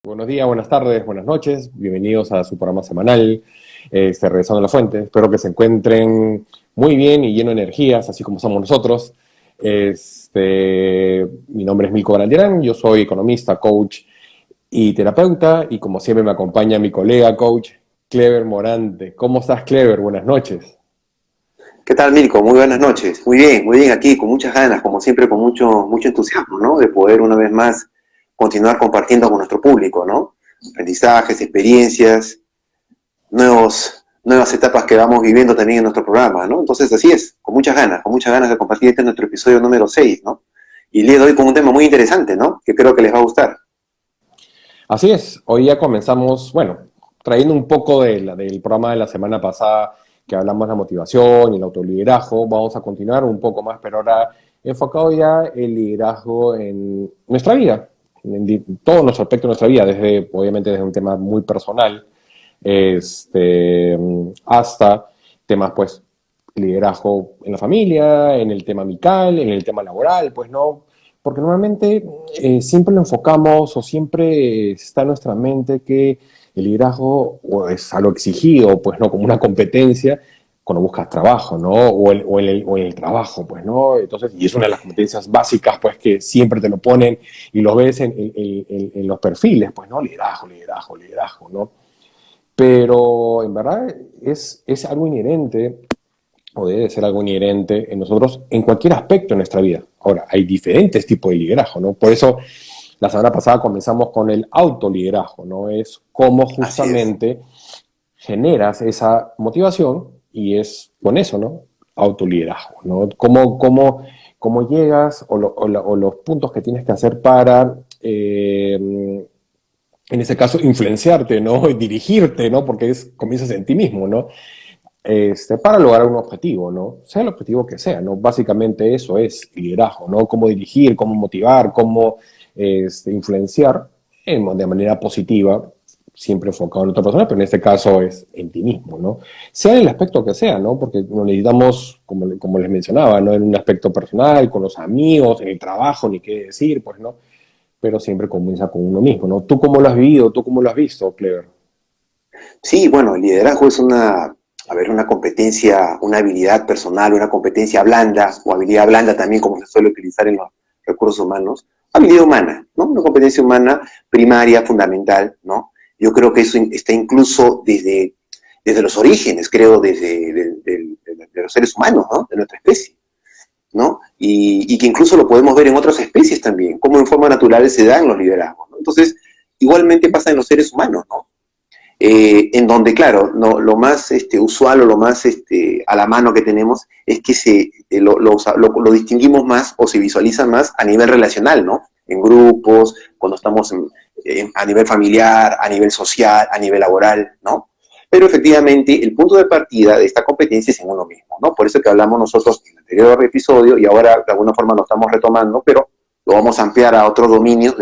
Buenos días, buenas tardes, buenas noches. Bienvenidos a su programa semanal, Regresando a la Fuente. Espero que se encuentren muy bien y llenos de energías, así como somos nosotros. Mi nombre es Milko Barandiarán, yo soy economista, coach y terapeuta, y como siempre me acompaña mi colega coach, Clever Morante. ¿Cómo estás, Clever? Buenas noches. ¿Qué tal, Mirko? Muy buenas noches. Muy bien aquí, con muchas ganas, como siempre, con mucho entusiasmo, ¿no? De poder una vez más continuar compartiendo con nuestro público, ¿no? Aprendizajes, experiencias, nuevas etapas que vamos viviendo también en nuestro programa, ¿no? Entonces, así es, con muchas ganas de compartir este nuestro episodio número 6, ¿no? Y el día de hoy con un tema muy interesante, ¿no? Que creo que les va a gustar. Así es, hoy ya comenzamos, bueno, trayendo un poco del programa de la semana pasada que hablamos de la motivación y el autoliderazgo, vamos a continuar un poco más, pero ahora enfocado ya el liderazgo en nuestra vida, en todo nuestro aspecto de nuestra vida, obviamente desde un tema muy personal, hasta temas pues liderazgo en la familia, en el tema amical, en el tema laboral, pues no, porque normalmente siempre lo enfocamos o siempre está en nuestra mente que el liderazgo o es algo exigido, pues no, como una competencia cuando buscas trabajo, ¿no? O en el trabajo, pues, ¿no? Entonces, y es una de las competencias básicas, pues, que siempre te lo ponen y lo ves en los perfiles, pues, ¿no? Liderazgo, liderazgo, liderazgo, ¿no? Pero en verdad es algo inherente o debe ser algo inherente en nosotros en cualquier aspecto de nuestra vida. Ahora, hay diferentes tipos de liderazgo, ¿no? Por eso la semana pasada comenzamos con el autoliderazgo, ¿no? Es cómo Así es. justamente generas esa motivación y es con eso, ¿no? Autoliderazgo, ¿no? Cómo llegas o los puntos que tienes que hacer para, en ese caso, influenciarte, ¿no? Y dirigirte, ¿no? Porque comienzas en ti mismo, ¿no? Para lograr un objetivo, ¿no? Sea el objetivo que sea, ¿no? Básicamente eso es liderazgo, ¿no? Cómo dirigir, cómo motivar, cómo influenciar de manera positiva, siempre enfocado en otra persona, pero en este caso es en ti mismo, ¿no? Sea en el aspecto que sea, ¿no? Porque lo necesitamos, como les mencionaba, ¿no? En un aspecto personal, con los amigos, en el trabajo, ni qué decir, pues, ¿no? Pero siempre comienza con uno mismo, ¿no? ¿Tú cómo lo has vivido? ¿Tú cómo lo has visto, Clever? Sí, bueno, el liderazgo es una competencia, una habilidad personal, una competencia blanda, o habilidad blanda también, como se suele utilizar en los recursos humanos, habilidad humana, ¿no? Una competencia humana primaria, fundamental, ¿no? Yo creo que eso está incluso desde los orígenes, creo, de los seres humanos, ¿no? De nuestra especie, ¿no? Y que incluso lo podemos ver en otras especies también, como en forma natural se dan los liderazgos, ¿no? Entonces, igualmente pasa en los seres humanos, ¿no? En donde, claro, no, lo más usual o lo más a la mano que tenemos es que lo distinguimos más o se visualiza más a nivel relacional, ¿no? En grupos, cuando estamos a nivel familiar, a nivel social, a nivel laboral, ¿no? Pero efectivamente el punto de partida de esta competencia es en uno mismo, ¿no? Por eso que hablamos nosotros en el anterior episodio y ahora de alguna forma lo estamos retomando, pero lo vamos a ampliar a otros dominios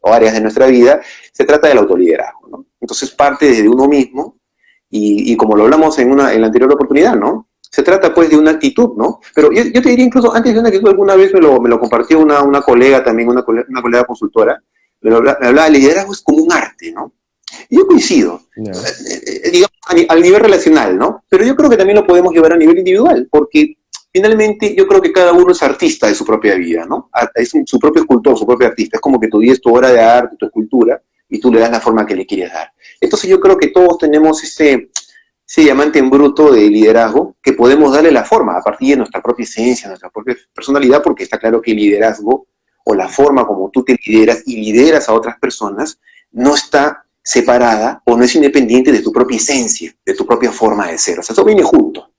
o áreas de nuestra vida, se trata del autoliderazgo, ¿no? Entonces parte desde uno mismo y como lo hablamos en la anterior oportunidad, ¿no? Se trata pues de una actitud, ¿no? Pero yo te diría incluso antes de una actitud, alguna vez me lo compartió una colega también, una colega consultora, me hablaba, el liderazgo es como un arte, ¿no? Y yo coincido, Ya. digamos, al nivel relacional, ¿no? Pero yo creo que también lo podemos llevar a nivel individual, porque finalmente yo creo que cada uno es artista de su propia vida, ¿no? Es su propio escultor, su propio artista. Es como que tú dices tu obra de arte, tu escultura, y tú le das la forma que le quieres dar. Entonces yo creo que todos tenemos ese diamante en bruto de liderazgo que podemos darle la forma a partir de nuestra propia esencia, nuestra propia personalidad, porque está claro que el liderazgo o la forma como tú te lideras y lideras a otras personas no está separada o no es independiente de tu propia esencia, de tu propia forma de ser. O sea, eso viene junto,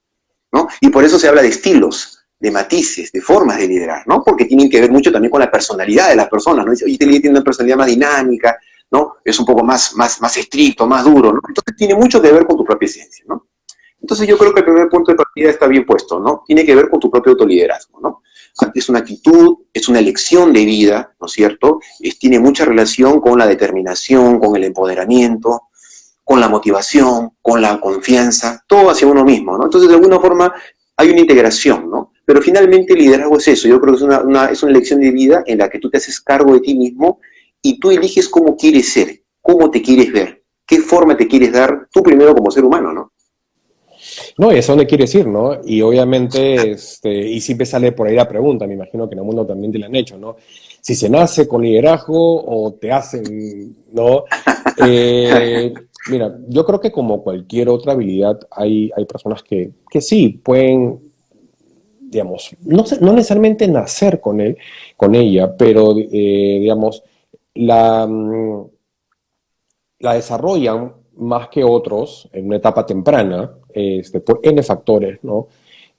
¿no? Y por eso se habla de estilos, de matices, de formas de liderar, ¿no? Porque tienen que ver mucho también con la personalidad de las personas, ¿no? Dice, oye, este líder tiene una personalidad más dinámica, ¿no? Es un poco más estricto, más duro, ¿no? Entonces tiene mucho que ver con tu propia esencia, ¿no? Entonces yo creo que el primer punto de partida está bien puesto, ¿no? Tiene que ver con tu propio autoliderazgo, ¿no? Es una actitud, es una elección de vida, ¿no es cierto? Tiene mucha relación con la determinación, con el empoderamiento, con la motivación, con la confianza, todo hacia uno mismo, ¿no? Entonces, de alguna forma, hay una integración, ¿no? Pero finalmente el liderazgo es eso, yo creo que es una elección de vida en la que tú te haces cargo de ti mismo y tú eliges cómo quieres ser, cómo te quieres ver, qué forma te quieres dar tú primero como ser humano, ¿no? No, y es a dónde quieres ir, ¿no? Y obviamente, y siempre sale por ahí la pregunta, me imagino que en el mundo también te la han hecho, ¿no? Si se nace con liderazgo o te hacen, ¿no? Mira, yo creo que como cualquier otra habilidad, hay personas que sí pueden, digamos, no necesariamente nacer con él, con ella, pero, digamos, la, la desarrollan más que otros en una etapa temprana, por N factores, ¿no?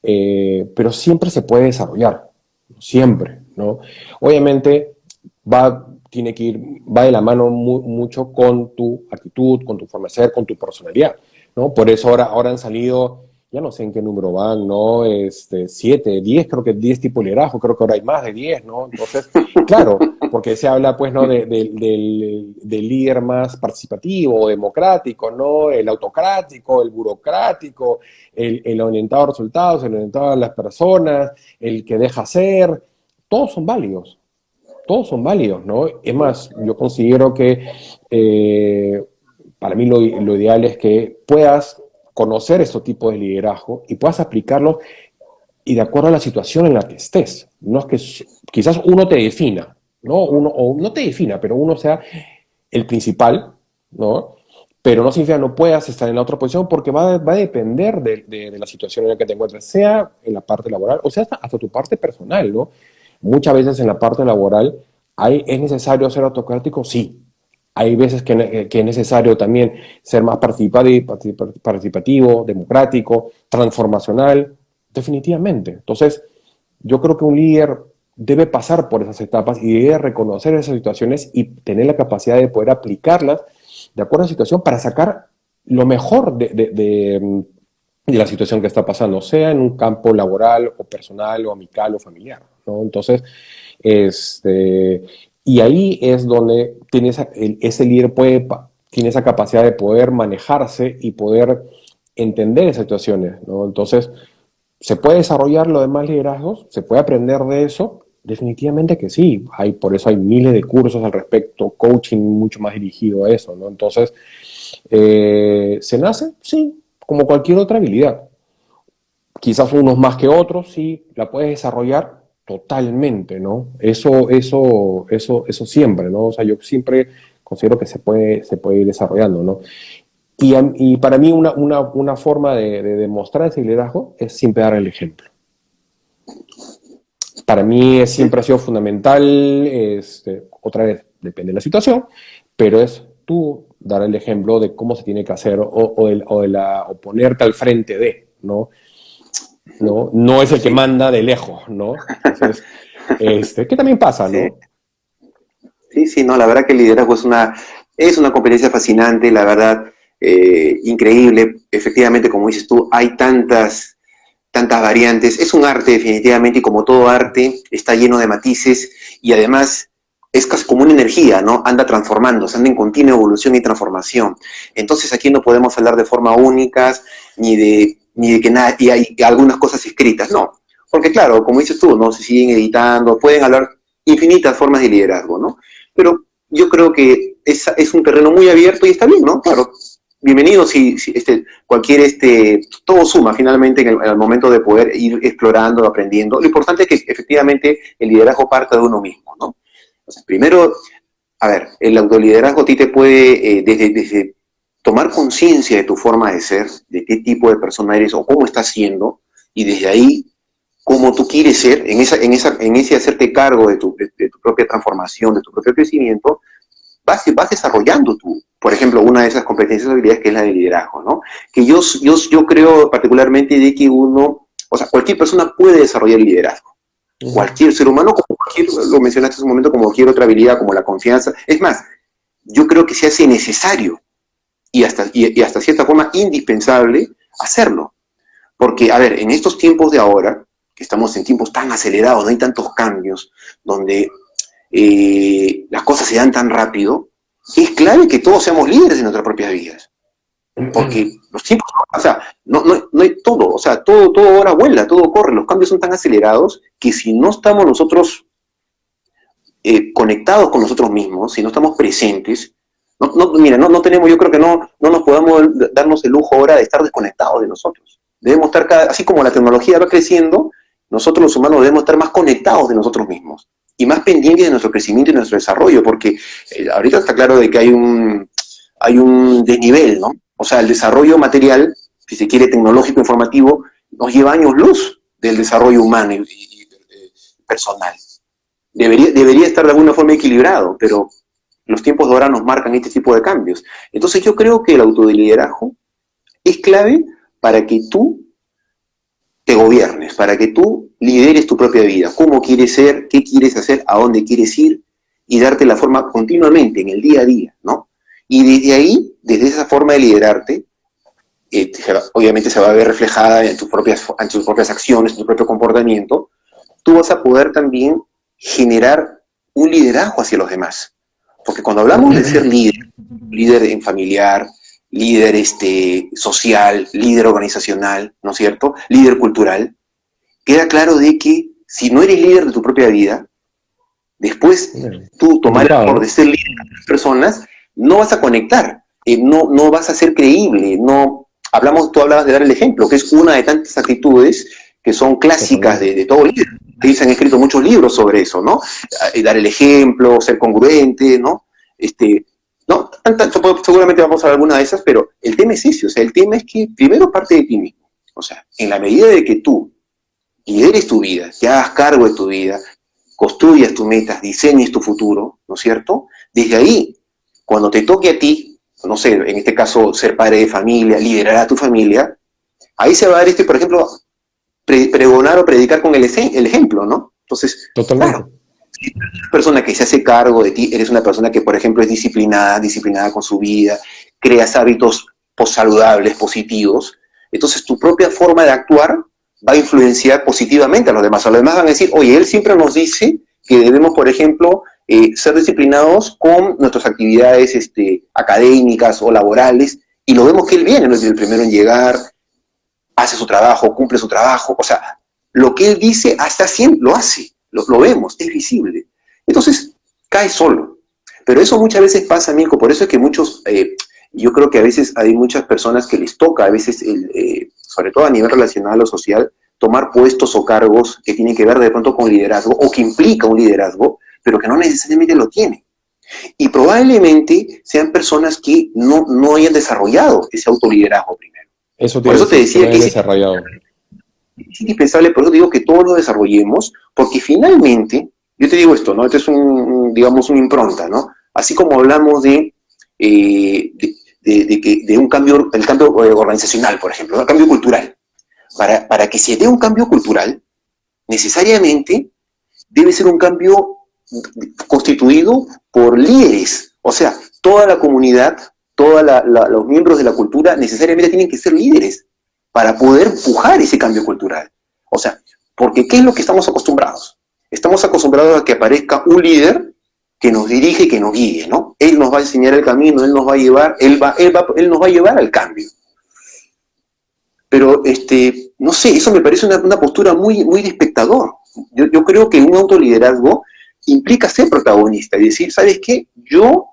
Pero siempre se puede desarrollar, siempre, ¿no? Obviamente tiene que ir, va de la mano mucho con tu actitud, con tu forma de ser, con tu personalidad, ¿no? Por eso ahora han salido, ya no sé en qué número van, ¿no? 7, 10, creo que 10 tipos de liderazgo, creo que ahora hay más de 10, ¿no? Entonces, claro, porque se habla, pues, ¿no? Del líder más participativo, democrático, ¿no? El autocrático, el burocrático, el orientado a resultados, el orientado a las personas, el que deja ser, todos son válidos, todos son válidos, ¿no? Es más, yo considero que para mí lo ideal es que puedas conocer estos tipos de liderazgo y puedas aplicarlos y de acuerdo a la situación en la que estés. No es que quizás uno te defina, ¿no? O no te defina, pero uno sea el principal, ¿no? Pero no significa que no puedas estar en la otra posición porque va a depender de la situación en la que te encuentres, sea en la parte laboral o sea hasta tu parte personal, ¿no? Muchas veces en la parte laboral es necesario ser autocrático, sí. Hay veces que es necesario también ser más participativo, democrático, transformacional, definitivamente. Entonces, yo creo que un líder debe pasar por esas etapas y debe reconocer esas situaciones y tener la capacidad de poder aplicarlas de acuerdo a la situación para sacar lo mejor de la situación que está pasando, sea en un campo laboral o personal o amical o familiar, ¿no? Entonces, y ahí es donde ese líder tiene esa capacidad de poder manejarse y poder entender esas situaciones, ¿no? Entonces, ¿se puede desarrollar los demás liderazgos? ¿Se puede aprender de eso? Definitivamente que sí. Por eso hay miles de cursos al respecto, coaching mucho más dirigido a eso, ¿no? Entonces, ¿se nace? Sí, como cualquier otra habilidad. Quizás unos más que otros, sí, la puedes desarrollar totalmente, ¿no? Eso siempre, ¿no? O sea, yo siempre considero que se puede ir desarrollando, ¿no? Y para mí una forma de demostrar ese liderazgo es siempre dar el ejemplo. Para mí siempre ha sido fundamental, otra vez, depende de la situación, pero es tú dar el ejemplo de cómo se tiene que hacer o ponerte al frente de, ¿no? No es el que manda de lejos, ¿no? Entonces, ¿qué también pasa, Sí, no? sí, sí, no, la verdad que el liderazgo es una competencia fascinante, la verdad, increíble. Efectivamente, como dices tú, hay tantas variantes. Es un arte definitivamente y como todo arte está lleno de matices y además es casi como una energía, ¿no? Anda transformándose, anda en continua evolución y transformación. Entonces aquí no podemos hablar de forma única ni de que nada, y hay algunas cosas escritas, no. Porque claro, como dices tú, ¿no? Se siguen editando, pueden hablar infinitas formas de liderazgo, ¿no? Pero yo creo que es un terreno muy abierto y está bien, ¿no? Claro, bienvenido si cualquier todo suma finalmente en el momento de poder ir explorando, aprendiendo. Lo importante es que efectivamente el liderazgo parta de uno mismo, ¿no? Entonces, primero, a ver, el autoliderazgo a ti te puede, desde tomar conciencia de tu forma de ser, de qué tipo de persona eres o cómo estás siendo, y desde ahí, cómo tú quieres ser, en ese hacerte cargo de tu propia transformación, de tu propio crecimiento, vas desarrollando tú. Por ejemplo, una de esas competencias o habilidades que es la de liderazgo, ¿no? Que yo creo particularmente de que o sea, cualquier persona puede desarrollar el liderazgo. Uh-huh. Cualquier ser humano, lo mencionaste hace un momento, como cualquier otra habilidad, como la confianza. Es más, yo creo que se hace necesario y hasta cierta forma indispensable hacerlo. Porque, a ver, en estos tiempos de ahora, que estamos en tiempos tan acelerados, no hay tantos cambios, donde las cosas se dan tan rápido, es clave que todos seamos líderes en nuestras propias vidas. Porque los tiempos, o sea, no hay todo, o sea, todo ahora vuela, todo corre, los cambios son tan acelerados que si no estamos nosotros conectados con nosotros mismos, si no estamos presentes, mira, no tenemos, yo creo que no nos podamos darnos el lujo ahora de estar desconectados de nosotros. Debemos estar, así como la tecnología va creciendo, nosotros los humanos debemos estar más conectados de nosotros mismos y más pendientes de nuestro crecimiento y nuestro desarrollo, porque ahorita está claro de que hay un desnivel, ¿no? O sea, el desarrollo material, si se quiere tecnológico, informativo, nos lleva años luz del desarrollo humano y personal. Debería estar de alguna forma equilibrado, pero los tiempos de ahora nos marcan este tipo de cambios. Entonces yo creo que el autoliderazgo es clave para que tú te gobiernes, para que tú lideres tu propia vida, cómo quieres ser, qué quieres hacer, a dónde quieres ir, y darte la forma continuamente, en el día a día, ¿no? Y desde ahí, desde esa forma de liderarte, obviamente se va a ver reflejada en tus propias acciones, en tu propio comportamiento, tú vas a poder también generar un liderazgo hacia los demás. Porque cuando hablamos de ser líder en familiar, líder social, líder organizacional, ¿no es cierto? Líder cultural, queda claro de que si no eres líder de tu propia vida, después tú tomar el valor de ser líder de otras personas, no vas a conectar, no vas a ser creíble, tú hablabas de dar el ejemplo, que es una de tantas actitudes que son clásicas de todo líder. Ahí se han escrito muchos libros sobre eso, ¿no? Dar el ejemplo, ser congruente, ¿no? No, seguramente vamos a ver alguna de esas, pero el tema es ese, o sea, el tema es que primero parte de ti mismo. O sea, en la medida de que tú lideres tu vida, te hagas cargo de tu vida, construyas tus metas, diseñes tu futuro, ¿no es cierto? Desde ahí, cuando te toque a ti, no sé, en este caso ser padre de familia, liderar a tu familia, ahí se va a dar por ejemplo, pregonar o predicar con el ejemplo, ¿no? Entonces, totalmente. Claro, si eres una persona que se hace cargo de ti, eres una persona que, por ejemplo, es disciplinada con su vida, creas hábitos saludables, positivos, entonces tu propia forma de actuar va a influenciar positivamente a los demás. A los demás van a decir, oye, él siempre nos dice que debemos, por ejemplo, ser disciplinados con nuestras actividades académicas o laborales, y lo vemos que él viene, no es el primero en llegar, hace su trabajo, cumple su trabajo, o sea, lo que él dice hasta siempre lo hace, lo vemos, es visible. Entonces, cae solo. Pero eso muchas veces pasa, Mirko, por eso es que yo creo que a veces hay muchas personas que les toca, a veces, sobre todo a nivel relacional o social, tomar puestos o cargos que tienen que ver de pronto con liderazgo, o que implica un liderazgo, pero que no necesariamente lo tienen. Y probablemente sean personas que no hayan desarrollado ese autoliderazgo primero. Por eso te decía que es indispensable, por eso digo que todos lo desarrollemos, porque finalmente, yo te digo esto, ¿no? Este es digamos, una impronta, ¿no? Así como hablamos de un cambio, el cambio organizacional, por ejemplo, el cambio cultural. Para que se dé un cambio cultural, necesariamente debe ser un cambio constituido por líderes. O sea, toda la comunidad, todos los miembros de la cultura necesariamente tienen que ser líderes para poder empujar ese cambio cultural. O sea, porque ¿qué es lo que estamos acostumbrados? Estamos acostumbrados a que aparezca un líder que nos dirige, que nos guíe, ¿no? Él nos va a enseñar el camino, él nos va a llevar, él nos va a llevar al cambio. Pero, no sé, eso me parece una postura muy, muy de espectador. Yo creo que un autoliderazgo implica ser protagonista y decir, ¿sabes qué? Yo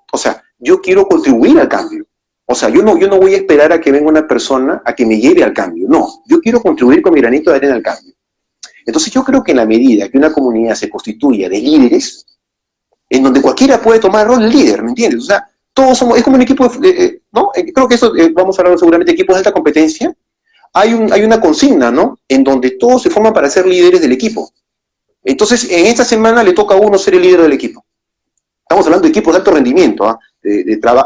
quiero contribuir al cambio. O sea, yo no voy a esperar a que venga una persona a que me lleve al cambio. No, yo quiero contribuir con mi granito de arena al cambio. Entonces yo creo que en la medida que una comunidad se constituya de líderes, en donde cualquiera puede tomar el rol de líder, ¿me entiendes? O sea, todos somos, es como un equipo, ¿no? Creo que eso, vamos a hablar seguramente de equipos de alta competencia. Hay una consigna, ¿no? En donde todos se forman para ser líderes del equipo. Entonces, en esta semana le toca a uno ser el líder del equipo. Estamos hablando de equipos de alto rendimiento, ¿ah? Por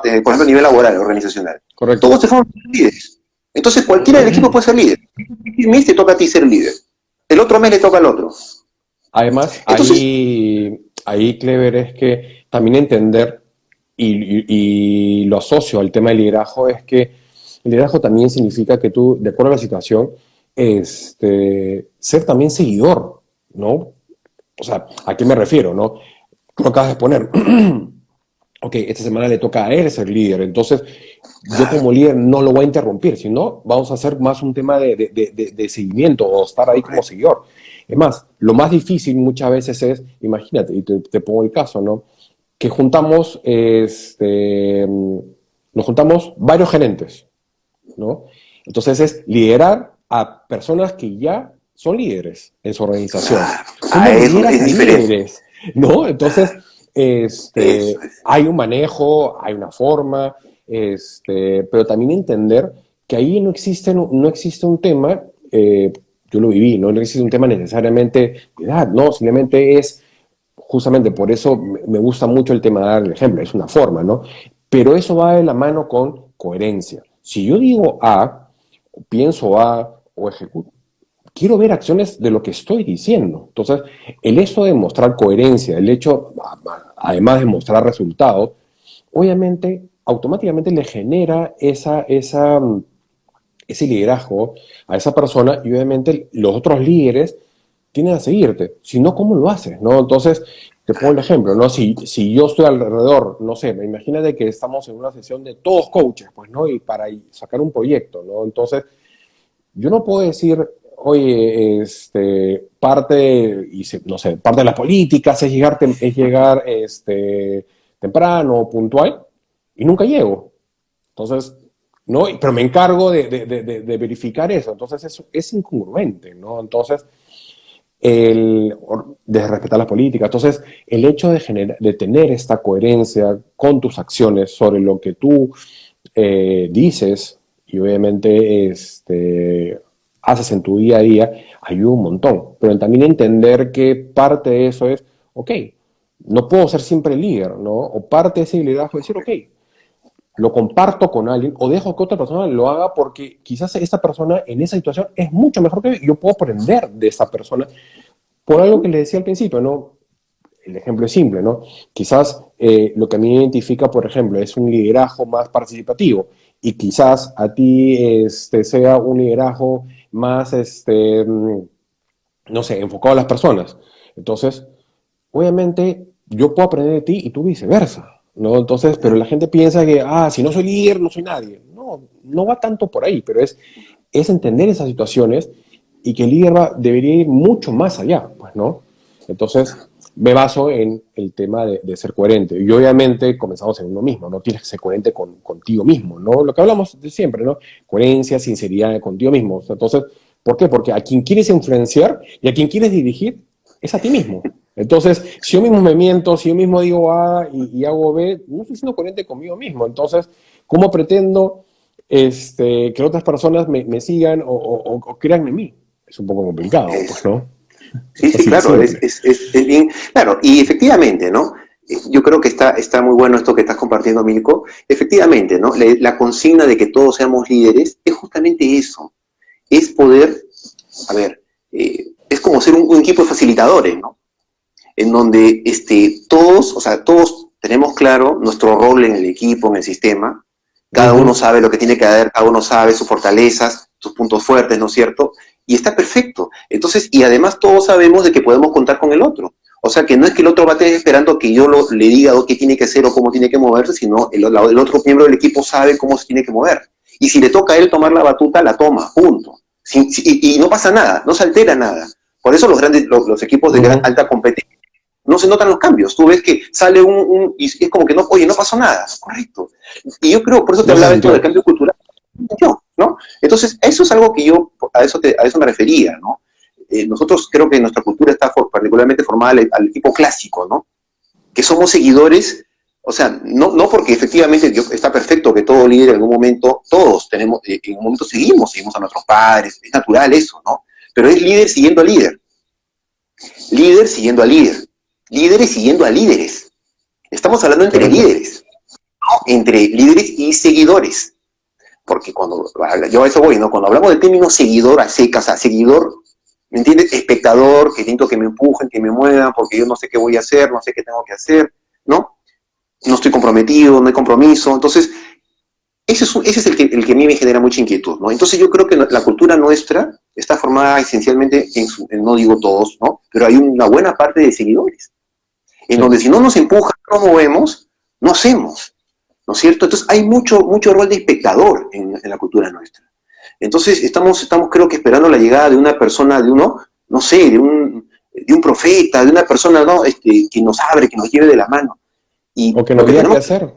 ejemplo, a nivel laboral, organizacional. Correcto. Todos se forman líderes. Entonces, cualquiera del equipo puede ser líder. El mes te toca a ti ser líder. El otro mes le toca al otro. Además, Entonces, ahí Clever, es que también entender, y lo asocio al tema del liderazgo, es que el liderazgo también significa que tú, de acuerdo a la situación, ser también seguidor, ¿no? O sea, ¿a qué me refiero, no? Lo acabas de poner. Ok, esta semana le toca a él ser líder, entonces yo como líder no lo voy a interrumpir, sino vamos a hacer más un tema de seguimiento o estar ahí como seguidor. Es más, lo más difícil muchas veces es, imagínate, y te pongo el caso, ¿no? Que nos juntamos varios gerentes, ¿no? Entonces es liderar a personas que ya son líderes en su organización. Claro, ¿Cómo eso lideras es a diferente. líderes? ¿No? Entonces, Eso es. hay un manejo, hay una forma, pero también entender que ahí no existe un tema, yo lo viví, ¿no? No existe un tema necesariamente de edad, no, simplemente es, justamente por eso me gusta mucho el tema de dar el ejemplo, es una forma, ¿no? Pero eso va de la mano con coherencia. Si yo digo A, o pienso A, o ejecuto, quiero ver acciones de lo que estoy diciendo. Entonces, el hecho de mostrar coherencia, el hecho, además de mostrar resultados, obviamente, automáticamente le genera ese liderazgo a esa persona y obviamente los otros líderes tienen a seguirte. Si no, ¿cómo lo haces? ¿No? Entonces, te pongo el ejemplo, ¿no? Si yo estoy alrededor, no sé, imagínate que estamos en una sesión de todos coaches, pues, ¿no? Y para sacar un proyecto, ¿no? Entonces, yo no puedo decir, oye, no sé, parte de las políticas es llegar temprano, puntual, y nunca llego. Entonces, ¿no? Pero me encargo de verificar eso. Entonces, eso es incongruente, ¿no? Entonces, de respetar las políticas. Entonces, el hecho de tener esta coherencia con tus acciones sobre lo que tú dices y obviamente haces en tu día a día, ayuda un montón. Pero también entender que parte de eso es, ok, no puedo ser siempre el líder, ¿no? O parte de ese liderazgo es decir, ok, lo comparto con alguien o dejo que otra persona lo haga porque quizás esta persona en esa situación es mucho mejor que yo y yo puedo aprender de esa persona por algo que le decía al principio, ¿no? El ejemplo es simple, ¿no? Quizás lo que a mí me identifica, por ejemplo, es un liderazgo más participativo y quizás a ti sea un liderazgo más, no sé, enfocado a las personas. Entonces, obviamente, yo puedo aprender de ti y tú viceversa, ¿no? Entonces, pero la gente piensa que, si no soy líder, no soy nadie. No, no va tanto por ahí, pero es entender esas situaciones y que el líder debería ir mucho más allá, pues, ¿no? Entonces, me baso en el tema de ser coherente. Y obviamente comenzamos en uno mismo, ¿no? Tienes que ser coherente contigo mismo, ¿no? Lo que hablamos de siempre, ¿no? Coherencia, sinceridad contigo mismo. Entonces, ¿por qué? Porque a quien quieres influenciar y a quien quieres dirigir es a ti mismo. Entonces, si yo mismo me miento, si yo mismo digo A y hago B, no estoy siendo coherente conmigo mismo. Entonces, ¿cómo pretendo que otras personas me sigan o crean en mí? Es un poco complicado, pues, Eso. ¿no? Sí, sí, Así de claro, simple. es bien, claro, y efectivamente, ¿no? Yo creo que está muy bueno esto que estás compartiendo, Milko. Efectivamente, ¿no? La consigna de que todos seamos líderes es justamente eso, es poder, a ver, es como ser un equipo de facilitadores, ¿no? En donde todos, o sea, todos tenemos claro nuestro rol en el equipo, en el sistema, cada uno Ujú. sabe lo que tiene que hacer, cada uno sabe sus fortalezas, sus puntos fuertes, ¿no es cierto? Y está perfecto. Entonces, y además todos sabemos de que podemos contar con el otro. O sea, que no es que el otro va a estar esperando que yo le diga qué tiene que hacer o cómo tiene que moverse, sino el otro miembro del equipo sabe cómo se tiene que mover. Y si le toca a él tomar la batuta, la toma, punto. Y no pasa nada, no se altera nada. Por eso los equipos de Ujú. alta competencia no se notan los cambios. Tú ves que sale y es como que no, oye, no pasó nada, correcto. Y yo creo, por eso te No se hablaba esto del sintió. cambio cultural, ¿no? Entonces, eso es algo que yo, a eso me refería, ¿no? Nosotros creo que nuestra cultura está particularmente formada al tipo clásico, ¿no? Que somos seguidores, o sea, no porque efectivamente está perfecto que todo líder en algún momento, todos tenemos, en un momento seguimos a nuestros padres, es natural eso, ¿no? Pero es líder siguiendo a líder, líder siguiendo a líder, líderes siguiendo a líderes. Estamos hablando entre Correcto. líderes, ¿no? Entre líderes y seguidores. Porque yo a eso voy, ¿no? Cuando hablamos del término seguidor a secas, o sea, seguidor, ¿me entiendes? Espectador, que siento que me empujen, que me muevan, porque yo no sé qué voy a hacer, no sé qué tengo que hacer, ¿no? No estoy comprometido, no hay compromiso. Entonces, ese es el que a mí me genera mucha inquietud, ¿no? Entonces yo creo que la cultura nuestra está formada esencialmente, no digo todos, ¿no? Pero hay una buena parte de seguidores, en Sí. donde si no nos empujan, no nos movemos, no hacemos, ¿no es cierto? Entonces hay mucho rol de espectador en la cultura nuestra. Entonces estamos creo que esperando la llegada de una persona, de uno, no sé, de un profeta, de una persona, ¿no? Que nos abre, que nos lleve de la mano. Y O que lo nos que diga qué tenemos, hacer.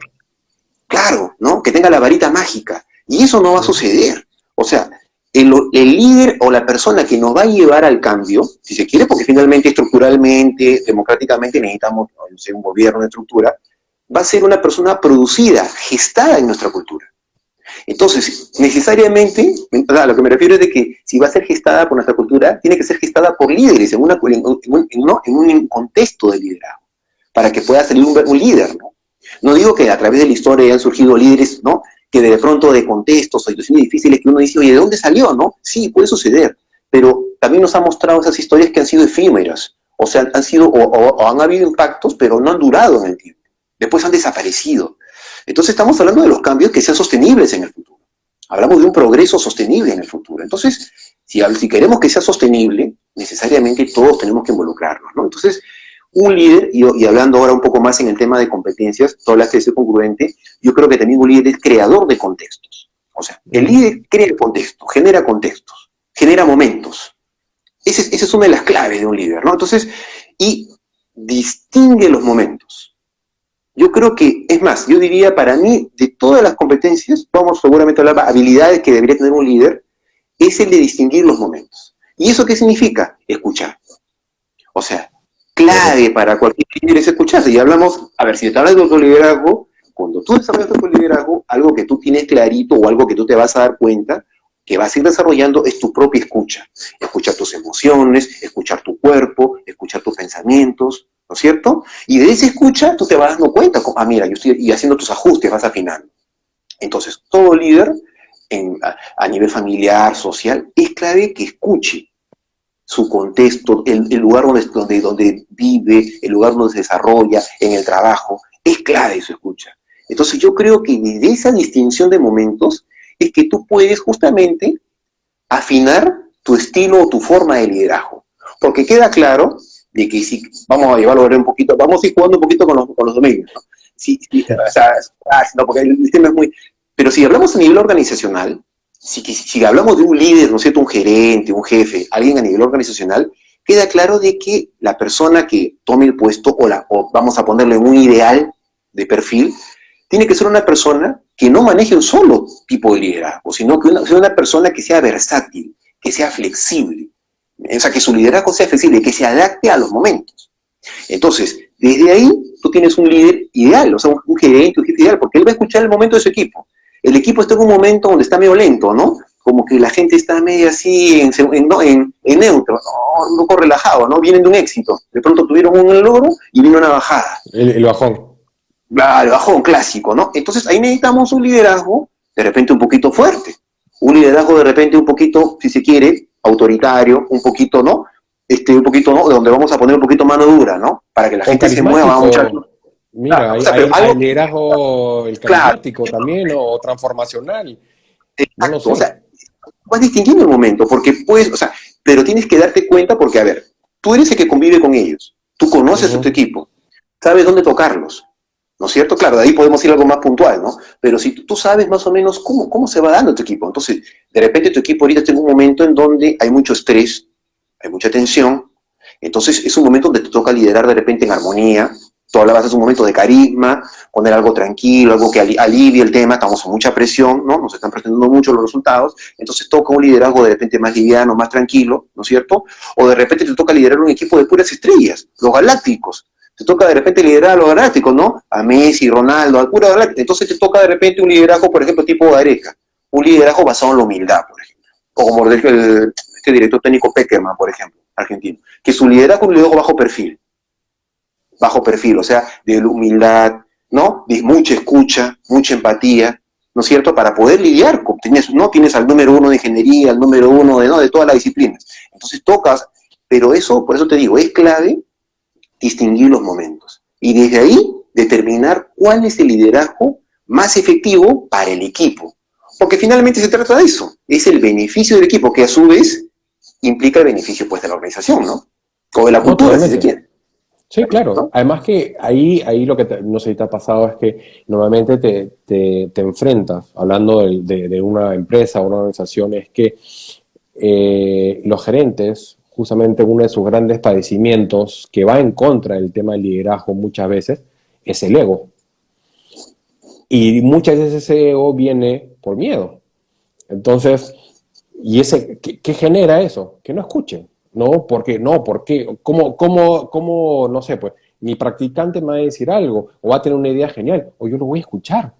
claro, ¿no? Que tenga la varita mágica. Y eso no va a Ujú. suceder. O sea, el líder o la persona que nos va a llevar al cambio, si se quiere, porque finalmente estructuralmente, democráticamente necesitamos, no sé, un gobierno, una estructura, va a ser una persona producida, gestada en nuestra cultura. Entonces, necesariamente, a lo que me refiero es de que si va a ser gestada por nuestra cultura, tiene que ser gestada por líderes en un contexto de liderazgo, para que pueda salir un líder, ¿no? No digo que a través de la historia hayan surgido líderes, ¿no? Que de pronto de contextos o situaciones difíciles que uno dice, oye, ¿de dónde salió, no? Sí, puede suceder, pero también nos ha mostrado esas historias que han sido efímeras, o sea, han sido, o han habido impactos, pero no han durado en el tiempo. Después han desaparecido. Entonces estamos hablando de los cambios que sean sostenibles en el futuro. Hablamos de un progreso sostenible en el futuro. Entonces, si queremos que sea sostenible, necesariamente todos tenemos que involucrarnos, ¿no? Entonces, un líder, y hablando ahora un poco más en el tema de competencias, tú hablaste de ser congruente, yo creo que también un líder es creador de contextos. O sea, el Ujú. líder crea contextos, genera momentos. Esa es una de las claves de un líder, ¿no? Entonces, y distingue los momentos. Yo creo que, es más, yo diría para mí, de todas las competencias, vamos seguramente a hablar de habilidades que debería tener un líder, es el de distinguir los momentos. ¿Y eso qué significa? Escuchar. O sea, clave Correcto. para cualquier líder es escucharse. Y hablamos, a ver, si te hablas de autoliderazgo, cuando tú desarrollas tu liderazgo, algo que tú tienes clarito o algo que tú te vas a dar cuenta que vas a ir desarrollando es tu propia escucha. Escuchar tus emociones, escuchar tu cuerpo, escuchar tus pensamientos, ¿no es cierto? Y de esa escucha tú te vas dando cuenta, mira, yo estoy y haciendo tus ajustes, vas afinando. Entonces, todo líder a nivel familiar, social, es clave que escuche su contexto, el lugar donde vive, el lugar donde se desarrolla, en el trabajo, es clave su escucha. Entonces yo creo que desde esa distinción de momentos es que tú puedes justamente afinar tu estilo o tu forma de liderazgo. Porque queda claro de que si vamos a llevarlo a un poquito, vamos a ir jugando un poquito con los dominios, ¿no? O sea, no, porque el tema es muy... Pero si hablamos a nivel organizacional, si hablamos de un líder, ¿no es cierto?, un gerente, un jefe, alguien a nivel organizacional, queda claro de que la persona que tome el puesto o vamos a ponerlo en un ideal de perfil, tiene que ser una persona que no maneje un solo tipo de liderazgo, sino que sea una persona que sea versátil, que sea flexible. O sea, que su liderazgo sea flexible, que se adapte a los momentos. Entonces, desde ahí tú tienes un líder ideal, o sea, un gerente, un jefe ideal, porque él va a escuchar el momento de su equipo. El equipo está en un momento donde está medio lento, ¿no? Como que la gente está medio así en neutro, no, un poco relajado, ¿no? Vienen de un éxito. De pronto tuvieron un logro y vino una bajada. El bajón. El bajón clásico, ¿no? Entonces ahí necesitamos un liderazgo de repente un poquito fuerte, un liderazgo de repente un poquito, si se quiere, autoritario, un poquito, ¿no? Un poquito, ¿no? Donde vamos a poner un poquito mano dura, ¿no? Para que la O gente se mueva mucho. carismático. Mira, Claro, o sea, pero hay algo, liderazgo el claro, carismático también o transformacional. No lo exacto, o sé. sea, vas distinguiendo el momento, porque puedes, o sea, pero tienes que darte cuenta porque, a ver, tú eres el que convive con ellos, tú conoces a tu Ujú. equipo, sabes dónde tocarlos, ¿no es cierto? Claro, de ahí podemos ir a algo más puntual, ¿no? Pero si tú sabes más o menos cómo se va dando tu equipo, entonces, de repente tu equipo ahorita está en un momento en donde hay mucho estrés, hay mucha tensión, entonces es un momento donde te toca liderar de repente en armonía, tú hablabas de un momento de carisma, poner algo tranquilo, algo que alivie el tema, estamos con mucha presión, ¿no? Nos están presionando mucho los resultados, entonces toca un liderazgo de repente más liviano, más tranquilo, ¿no es cierto? O de repente te toca liderar un equipo de puras estrellas, los galácticos, te toca de repente liderar a los galácticos, ¿no? A Messi, Ronaldo, al puro galáctico. Entonces te toca de repente un liderazgo, por ejemplo, tipo Gareca, un liderazgo basado en la humildad, por ejemplo. O como lo dijo este director técnico Peckerman, por ejemplo, argentino, que su liderazgo es un liderazgo bajo perfil, o sea, de humildad, ¿no? De mucha escucha, mucha empatía, ¿no es cierto? Para poder lidiar, no tienes al número uno de ingeniería, al número uno de, ¿no? de todas las disciplinas. Entonces tocas, pero eso, por eso te digo, es clave distinguir los momentos. Y desde ahí determinar cuál es el liderazgo más efectivo para el equipo. Porque finalmente se trata de eso, es el beneficio del equipo, que a su vez implica el beneficio pues de la organización, ¿no? O de la No, cultura, si se totalmente. quiere, Sí, claro. ¿no? Además que ahí lo que no sé si te ha pasado es que normalmente te enfrentas, hablando de una empresa o una organización, es que los gerentes justamente uno de sus grandes padecimientos que va en contra del tema del liderazgo muchas veces es el ego. Y muchas veces ese ego viene por miedo. Entonces, ¿y ese qué genera eso? Que no escuchen. No, porque, no, porque, ¿cómo, no sé, pues, mi practicante me va a decir algo, o va a tener una idea genial, o yo lo voy a escuchar?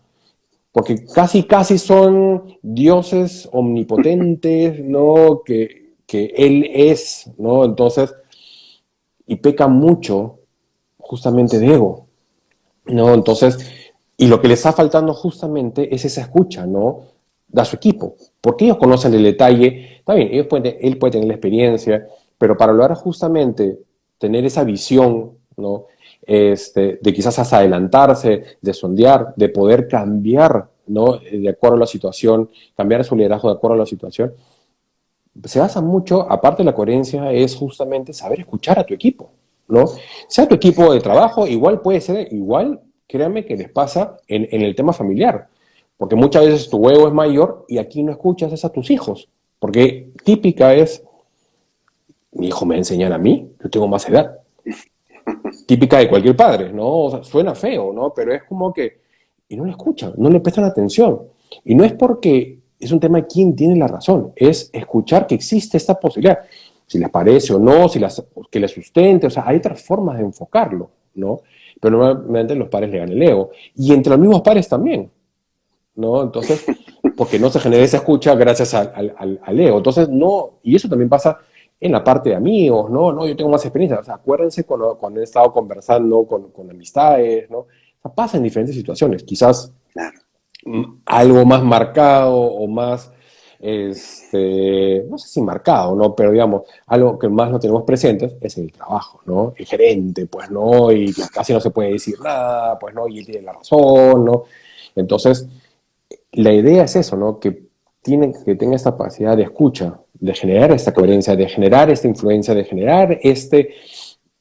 Porque casi son dioses omnipotentes, ¿no? Que él es, ¿no? Entonces, y peca mucho justamente de ego, ¿no? Entonces, y lo que le está faltando justamente es esa escucha, ¿no? A su equipo, porque ellos conocen el detalle, está bien, él puede tener la experiencia, pero para lograr justamente tener esa visión, ¿no? De quizás hasta adelantarse, de sondear, de poder cambiar, ¿no? De acuerdo a la situación, cambiar su liderazgo de acuerdo a la situación, se basa mucho, aparte de la coherencia, es justamente saber escuchar a tu equipo, ¿no? Sea tu equipo de trabajo, igual puede ser, igual, créanme que les pasa en el tema familiar, porque muchas veces tu ego es mayor y aquí no escuchas es a tus hijos, porque típica es, mi hijo me enseñan a mí, yo tengo más edad, típica de cualquier padre, ¿no? O sea, suena feo, ¿no? Pero es como que, y no le escuchan, no le prestan atención. Y no es porque es un tema de quién tiene la razón, es escuchar que existe esta posibilidad. Si les parece o no, que les sustente, o sea, hay otras formas de enfocarlo, ¿no? Pero normalmente los padres le ganan el ego. Y entre los mismos padres también, ¿no? Entonces, porque no se genera esa escucha gracias al ego. Entonces, no, y eso también pasa en la parte de amigos, ¿no? No, yo tengo más experiencia. O sea, acuérdense cuando he estado conversando con amistades, ¿no? O sea, pasa en diferentes situaciones. Quizás Claro. algo más marcado o más, no sé si marcado, ¿no? Pero digamos, algo que más lo tenemos presentes es el trabajo, ¿no? El gerente, pues, ¿no? Y que casi no se puede decir nada, pues, ¿no? Y él tiene la razón, ¿no? Entonces, la idea es eso, ¿no? Que tenga esta capacidad de escucha, de generar esta coherencia, de generar esta influencia, de generar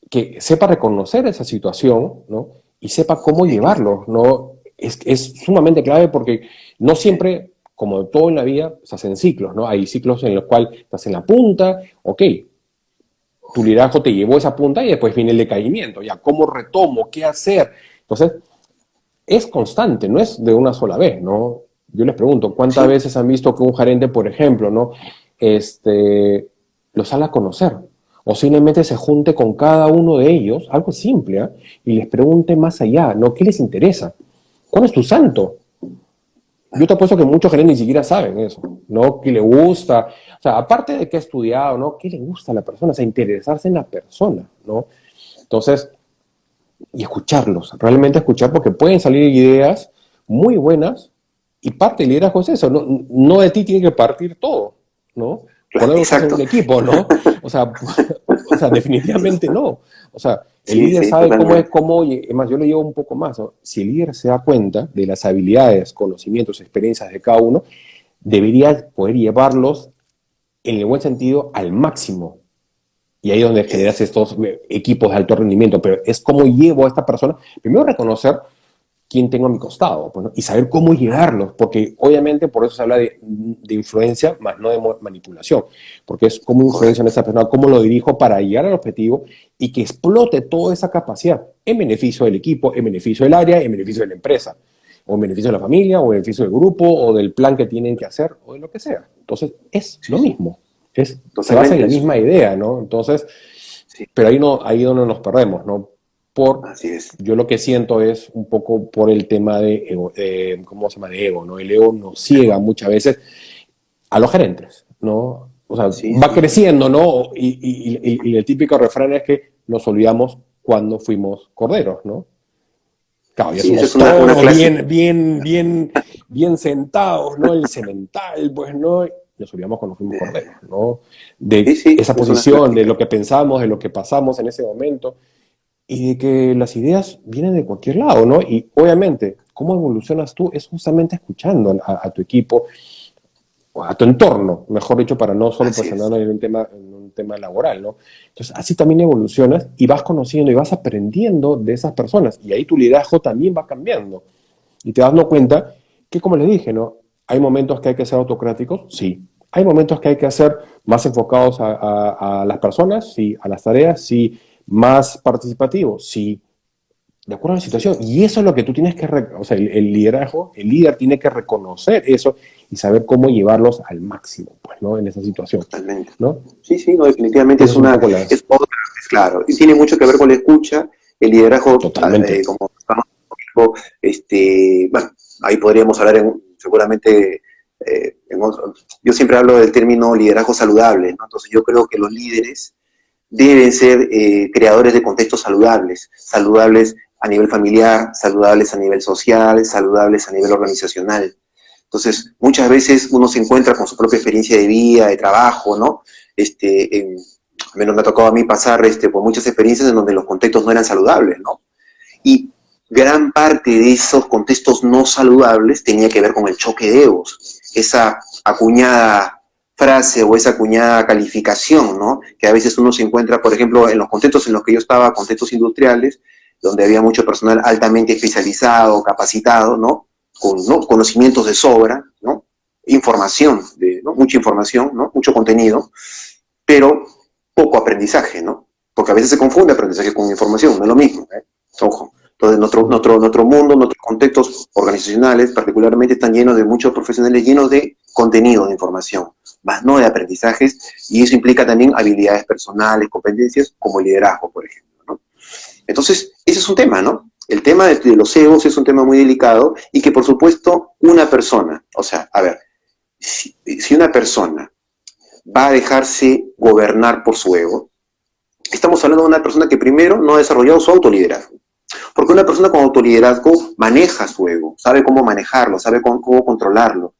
que sepa reconocer esa situación, ¿no? Y sepa cómo Sí, claro. llevarlo, ¿no? Es sumamente clave porque no siempre, como todo en la vida, se hacen ciclos, ¿no? Hay ciclos en los cuales estás en la punta, ok, tu liderazgo te llevó a esa punta y después viene el decaimiento, ya, ¿cómo retomo? ¿Qué hacer? Entonces, es constante, no es de una sola vez, ¿no? Yo les pregunto, ¿cuántas Sí, veces han visto que un gerente, por ejemplo, ¿no? Los sale a conocer? O simplemente se junte con cada uno de ellos, algo simple, ¿eh? Y les pregunte más allá, ¿no? ¿Qué les interesa? ¿Cuál es tu santo? Yo te apuesto que muchos gerentes ni siquiera saben eso, ¿no? ¿Qué le gusta? O sea, aparte de que ha estudiado, ¿no? ¿Qué le gusta a la persona? O sea, interesarse en la persona, ¿no? Entonces, y escucharlos, realmente escuchar, porque pueden salir ideas muy buenas y parte del liderazgo es eso, no, no de ti tiene que partir todo, ¿no? Por claro, algo estás en exacto. un equipo, ¿no? O sea, o sea, definitivamente no. O sea, el Sí, líder sí, sabe cómo es, totalmente. cómo, y además yo lo llevo un poco más, ¿no? Si el líder se da cuenta de las habilidades, conocimientos, experiencias de cada uno, debería poder llevarlos en el buen sentido al máximo, y ahí es donde generas Es, estos equipos de alto rendimiento, pero es cómo llevo a esta persona, primero reconocer quién tengo a mi costado, pues, ¿no? Y saber cómo claro, llevarlos, porque obviamente por eso se habla de influencia, más no de manipulación, porque es cómo influencia en correcto. esa persona, cómo lo dirijo para llegar al objetivo y que explote toda esa capacidad en beneficio del equipo, en beneficio del área, en beneficio de la empresa, o en beneficio de la familia, o en beneficio del grupo, o del plan que tienen que hacer, o de lo que sea. Entonces, es Sí, lo sí, mismo, se basa en totalmente la eso. misma idea, ¿no? Entonces, Sí, pero ahí no, ahí donde nos perdemos, ¿no? así es. Yo lo que siento es un poco por el tema de ego, ¿cómo se llama? De ego, ¿no? El ego nos ciega muchas veces a los gerentes, ¿no? O sea, Sí, va sí. creciendo, ¿no? Y el típico refrán es que nos olvidamos cuando fuimos corderos, ¿no? Claro, ya Sí, esa es somos una todos clásica. bien sentados, ¿no? El cemental, pues, ¿no? Nos olvidamos cuando fuimos corderos, ¿no? Sí, De sí, esa es una posición, de clásica. lo que pensamos, de lo que pasamos en ese momento y de que las ideas vienen de cualquier lado, ¿no? Y obviamente, cómo evolucionas tú es justamente escuchando a tu equipo, o a tu entorno, mejor dicho, para no solo Así presionarlo es. en un tema laboral, ¿no? Entonces, así también evolucionas y vas conociendo y vas aprendiendo de esas personas. Y ahí tu liderazgo también va cambiando. Y te das no cuenta que, como les dije, ¿no? Hay momentos que hay que ser autocráticos, sí. Hay momentos que hay que hacer más enfocados a las personas, sí, a las tareas, sí, más participativos, sí, de acuerdo a la situación. Y eso es lo que tú tienes que, o sea, el liderazgo, el líder tiene que reconocer eso y saber cómo llevarlos al máximo, pues, ¿no? En esa situación, Totalmente. ¿no? Sí, sí, no, definitivamente Esa es un poco la... es otra, es claro, y tiene mucho que ver con la escucha, el liderazgo, Totalmente. como dijo, bueno, ahí podríamos hablar seguramente, yo siempre hablo del término liderazgo saludable, ¿no? Entonces yo creo que los líderes deben ser creadores de contextos saludables, saludables a nivel familiar, saludables a nivel social, saludables a nivel organizacional. Entonces, muchas veces uno se encuentra con su propia experiencia de vida, de trabajo, ¿no? Al menos me ha tocado a mí pasar por muchas experiencias en donde los contextos no eran saludables, ¿no? Y gran parte de esos contextos no saludables tenía que ver con el choque de egos, esa acuñada frase o esa acuñada calificación, ¿no? Que a veces uno se encuentra, por ejemplo, en los contextos en los que yo estaba, contextos industriales, donde había mucho personal altamente especializado, capacitado, ¿no? Con ¿no? conocimientos de sobra, ¿no? Información, ¿no? Mucha información, ¿no? Mucho contenido, pero poco aprendizaje, ¿no? Porque a veces se confunde aprendizaje con información, no es lo mismo, ¿eh? Ojo. Entonces, nuestro mundo, nuestros contextos organizacionales, particularmente, están llenos de muchos profesionales llenos de contenido, de información, más no de aprendizajes, y eso implica también habilidades personales, competencias, como el liderazgo, por ejemplo, ¿no? Entonces, ese es un tema, ¿no? El tema de los egos es un tema muy delicado y que, por supuesto, una persona, o sea, a ver, si una persona va a dejarse gobernar por su ego, estamos hablando de una persona que primero no ha desarrollado su autoliderazgo. Porque una persona con autoliderazgo maneja su ego, sabe cómo manejarlo, sabe cómo controlarlo,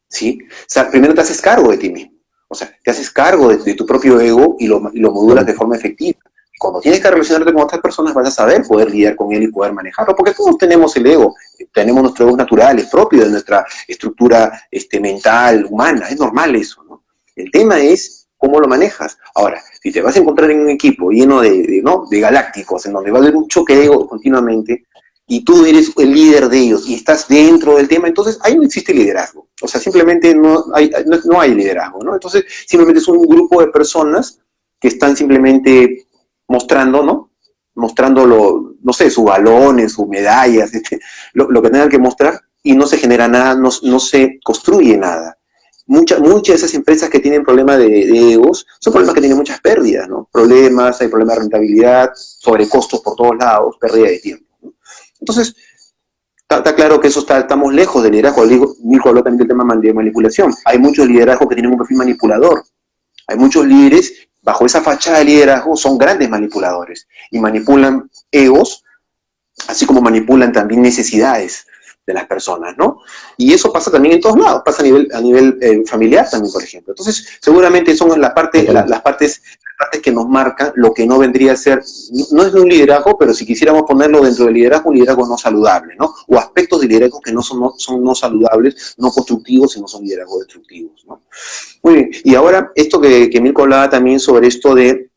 ¿sí? O sea, primero te haces cargo de ti mismo, o sea, te haces cargo de tu propio ego y lo modulas de forma efectiva. Y cuando tienes que relacionarte con otras personas vas a saber poder lidiar con él y poder manejarlo, porque todos tenemos el ego, tenemos nuestro ego natural, es propio de nuestra estructura mental, humana, es normal eso, ¿no? El tema es cómo lo manejas. Ahora, si te vas a encontrar en un equipo lleno ¿no? de galácticos, en donde va a haber un choque de ego continuamente, y tú eres el líder de ellos y estás dentro del tema, entonces ahí no existe liderazgo. O sea, simplemente no hay liderazgo, ¿no? Entonces, simplemente es un grupo de personas que están simplemente mostrando, ¿no? Mostrando, no sé, sus balones, sus medallas, lo que tengan que mostrar, y no se genera nada, no se construye nada. Muchas de esas empresas que tienen problemas de egos son problemas que tienen muchas pérdidas, ¿no? Problemas, hay problemas de rentabilidad, sobrecostos por todos lados, pérdida de tiempo, ¿no? Entonces, está claro que estamos lejos del liderazgo. Mirko habló también del tema de manipulación. Hay muchos liderazgos que tienen un perfil manipulador. Hay muchos líderes, bajo esa fachada de liderazgo, son grandes manipuladores y manipulan egos, así como manipulan también necesidades de las personas, ¿no? Y eso pasa también en todos lados, pasa a nivel familiar también, por ejemplo. Entonces, seguramente son las partes que nos marcan lo que no vendría a ser, no es de un liderazgo, pero si quisiéramos ponerlo dentro del liderazgo, un liderazgo no saludable, ¿no? O aspectos de liderazgo que son no saludables, no constructivos, sino son liderazgos destructivos, ¿no? Muy bien, y ahora esto que Mirko hablaba también sobre esto de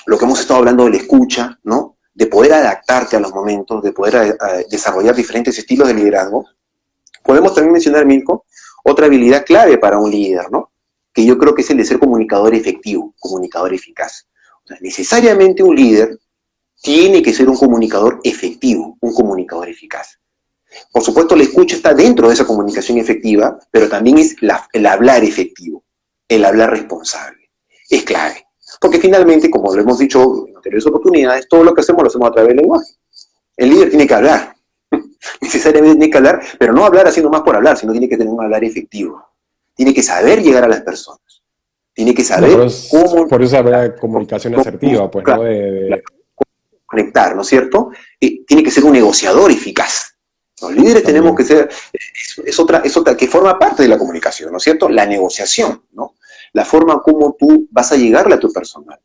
lo que hemos estado hablando de la escucha, ¿no? De poder adaptarte a los momentos, de poder desarrollar diferentes estilos de liderazgo. Podemos también mencionar, Mirko, otra habilidad clave para un líder, ¿no? Que yo creo que es el de ser comunicador efectivo, comunicador eficaz. O sea, necesariamente un líder tiene que ser un comunicador efectivo, un comunicador eficaz. Por supuesto, la escucha está dentro de esa comunicación efectiva, pero también es el hablar efectivo, el hablar responsable. Es clave. Porque finalmente, como lo hemos dicho en anteriores oportunidades, todo lo que hacemos lo hacemos a través del lenguaje. El líder tiene que hablar, necesariamente tiene que hablar, pero no hablar haciendo más por hablar, sino tiene que tener un hablar efectivo. Tiene que saber llegar a las personas. Tiene que No, pero saber cómo por eso habrá comunicación asertiva, pues, ¿no? conectar, ¿no es cierto? Tiene que ser un negociador eficaz. Los líderes tenemos que También. ser, es otra que forma parte de la comunicación, ¿no es cierto? La negociación, ¿no? La forma como tú vas a llegarle a tu personal.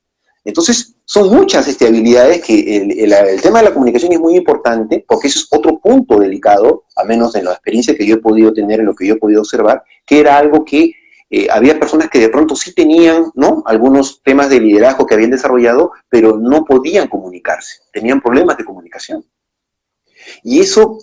Entonces, son muchas habilidades que el tema de la comunicación es muy importante, porque eso es otro punto delicado, a menos en la experiencia que yo he podido tener, en lo que yo he podido observar, que era algo que había personas que de pronto sí tenían, ¿no? Algunos temas de liderazgo que habían desarrollado, pero no podían comunicarse, tenían problemas de comunicación. Y eso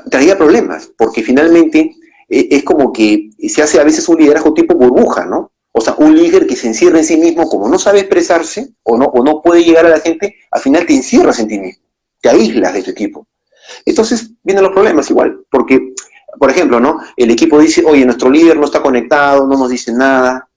traía problemas, porque finalmente es como que se hace a veces un liderazgo tipo burbuja, ¿no? O sea, un líder que se encierra en sí mismo, como no sabe expresarse o no puede llegar a la gente, al final te encierras en ti mismo, te aíslas de tu equipo. Entonces vienen los problemas igual, porque, por ejemplo, ¿no? El equipo dice, oye, nuestro líder no está conectado, no nos dice nada,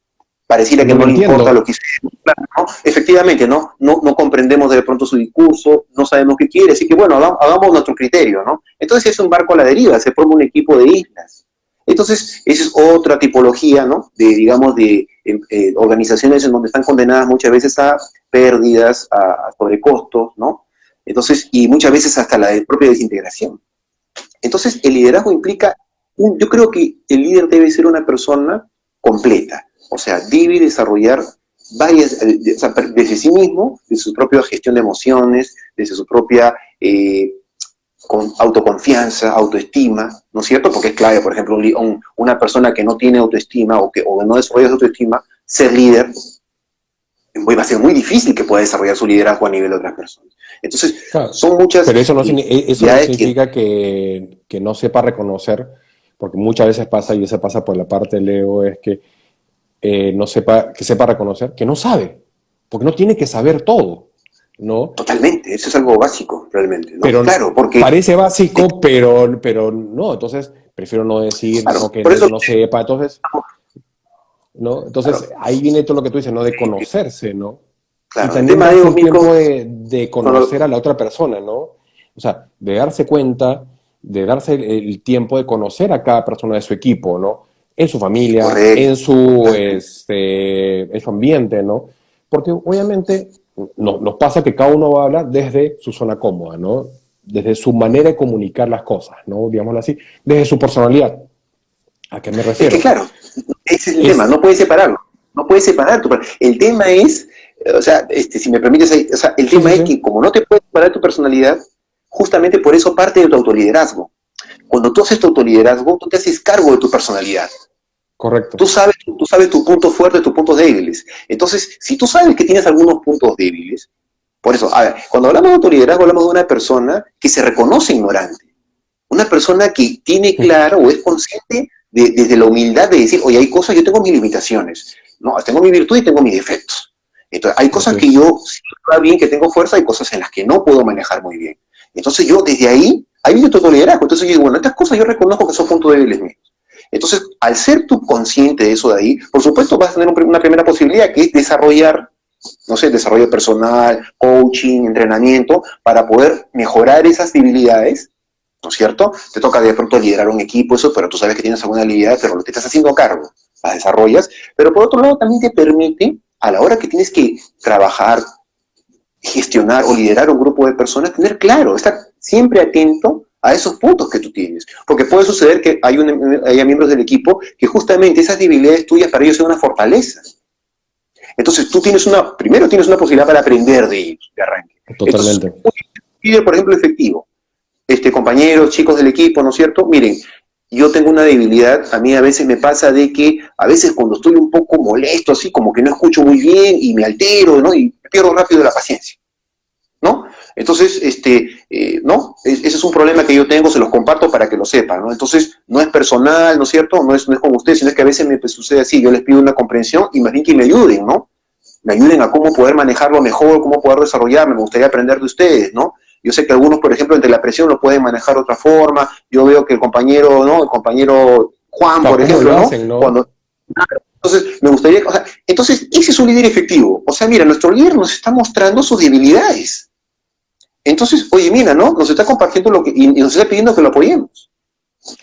pareciera que No lo no le importa lo entiendo. que hicimos, ¿no? Efectivamente, ¿no? No comprendemos de pronto su discurso, no sabemos qué quiere, así que bueno, hagamos nuestro criterio, ¿no? Entonces es un barco a la deriva, se forma un equipo de islas. Entonces, esa es otra tipología, ¿no? De, digamos, de organizaciones en donde están condenadas muchas veces a pérdidas, a sobrecostos, ¿no? Entonces, y muchas veces hasta la propia desintegración. Entonces, el liderazgo implica, yo creo que el líder debe ser una persona completa, o sea, debe desarrollar varias, o sea, desde sí mismo, de su propia gestión de emociones, desde su propia con autoconfianza, autoestima, ¿no es cierto? Porque es clave, por ejemplo, una persona que no tiene autoestima o no desarrolla su autoestima, ser líder va a ser muy difícil que pueda desarrollar su liderazgo a nivel de otras personas. Entonces, Claro, son muchas pero eso no actividades que... significa que no sepa reconocer, porque muchas veces pasa, y eso pasa por la parte del ego, es que no sepa, que sepa reconocer que no sabe, porque no tiene que saber todo, ¿no? Totalmente, eso es algo básico, realmente, ¿no? Pero Claro, porque, parece básico, pero no, entonces prefiero no decir, claro, no que por eso, no sepa, entonces, ¿no? Entonces claro, ahí viene todo lo que tú dices, ¿no? De conocerse, ¿no? Y claro, el también tema de darse ego, el Mirko, tiempo de conocer cuando, a la otra persona, ¿no? O sea, de darse cuenta, de darse el tiempo de conocer a cada persona de su equipo, ¿no? En su familia, correcto, en su ambiente, ¿no? Porque obviamente nos pasa que cada uno va a hablar desde su zona cómoda, ¿no? Desde su manera de comunicar las cosas, ¿no? Digámoslo así, desde su personalidad. ¿A qué me es que refiero? claro, ese es el tema, Es, no puedes separarlo, no puedes separar el tema es, o sea, si me permites, o sea, el sí, tema sí, es sí, que como no te puedes separar tu personalidad, justamente por eso parte de tu autoliderazgo. Cuando tú haces tu autoliderazgo, tú te haces cargo de tu personalidad. correcto. Tú sabes tus puntos fuertes, tus puntos débiles. Entonces, si tú sabes que tienes algunos puntos débiles, por eso, a ver, cuando hablamos de autoliderazgo, hablamos de una persona que se reconoce ignorante. Una persona que tiene claro o es consciente desde la humildad de decir, oye, hay cosas, yo tengo mis limitaciones, no, tengo mi virtud y tengo mis defectos. Entonces, hay cosas Así que es. yo sí va bien, que tengo fuerza, hay cosas en las que no puedo manejar muy bien. Entonces yo desde ahí viene tu liderazgo. Entonces yo digo, bueno, estas cosas yo reconozco que son puntos débiles míos. Entonces, al ser tú consciente de eso de ahí, por supuesto vas a tener una primera posibilidad que es desarrollar, no sé, desarrollo personal, coaching, entrenamiento, para poder mejorar esas debilidades, ¿no es cierto? Te toca de pronto liderar un equipo, eso, pero tú sabes que tienes alguna habilidad, pero lo te estás haciendo a cargo, las desarrollas, pero por otro lado también te permite, a la hora que tienes que trabajar, gestionar o liderar un grupo de personas, tener claro, estar siempre atento a esos puntos que tú tienes. Porque puede suceder que haya miembros del equipo que justamente esas debilidades tuyas para ellos sean una fortaleza. Entonces tú primero tienes una posibilidad para aprender de ellos, de arranque. Entonces, Totalmente. un líder, por ejemplo, efectivo, compañeros, chicos del equipo, ¿no es cierto? Miren, yo tengo una debilidad, a mí a veces me pasa de que a veces cuando estoy un poco molesto, así como que no escucho muy bien y me altero, ¿no? Y pierdo rápido la paciencia, ¿no? Entonces, ¿no? Ese es un problema que yo tengo, se los comparto para que lo sepan, ¿no? Entonces, no es personal, ¿no es cierto? No es con ustedes, sino es que a veces me sucede así, yo les pido una comprensión y más bien que me ayuden, ¿no? Me ayuden a cómo poder manejarlo mejor, cómo poder desarrollarme, me gustaría aprender de ustedes, ¿no? Yo sé que algunos, por ejemplo, entre la presión lo pueden manejar de otra forma, yo veo que el compañero, ¿no? El compañero Juan, Claro, por ¿cómo ejemplo, lo ¿no? hacen, no? Cuando, entonces, me gustaría, o sea, entonces, ese es un líder efectivo. O sea, mira, nuestro líder nos está mostrando sus debilidades. Entonces, oye, mira, ¿no? Nos está compartiendo y nos está pidiendo que lo apoyemos.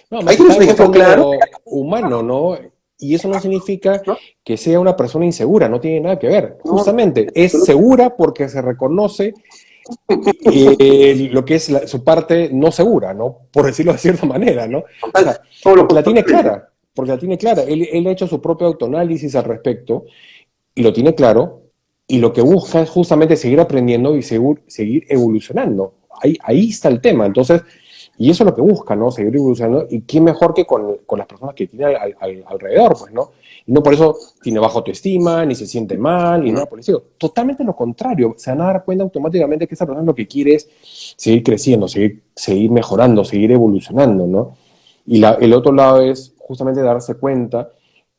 No, Ahí nos está tienes un ejemplo claro, demostrando humano, ¿no? Y eso no significa ¿no? que sea una persona insegura, no tiene nada que ver. No, Justamente, es absolutamente. segura porque se reconoce lo que es su parte no segura, ¿no? Por decirlo de cierta manera, ¿no? O sea, Todo lo porque la tiene totalmente. clara, porque la tiene clara. Él ha hecho su propio autoanálisis al respecto y lo tiene claro, y lo que busca es justamente seguir aprendiendo y seguir evolucionando. Ahí está el tema. Entonces, y eso es lo que busca, ¿no? Seguir evolucionando. Y qué mejor que con las personas que tiene alrededor, pues, ¿no? Y no por eso tiene baja autoestima, ni se siente mal, ni nada por el estilo. Totalmente lo contrario. Se van a dar cuenta automáticamente que esa persona lo que quiere es seguir creciendo, seguir mejorando, seguir evolucionando, ¿no? Y el otro lado es justamente darse cuenta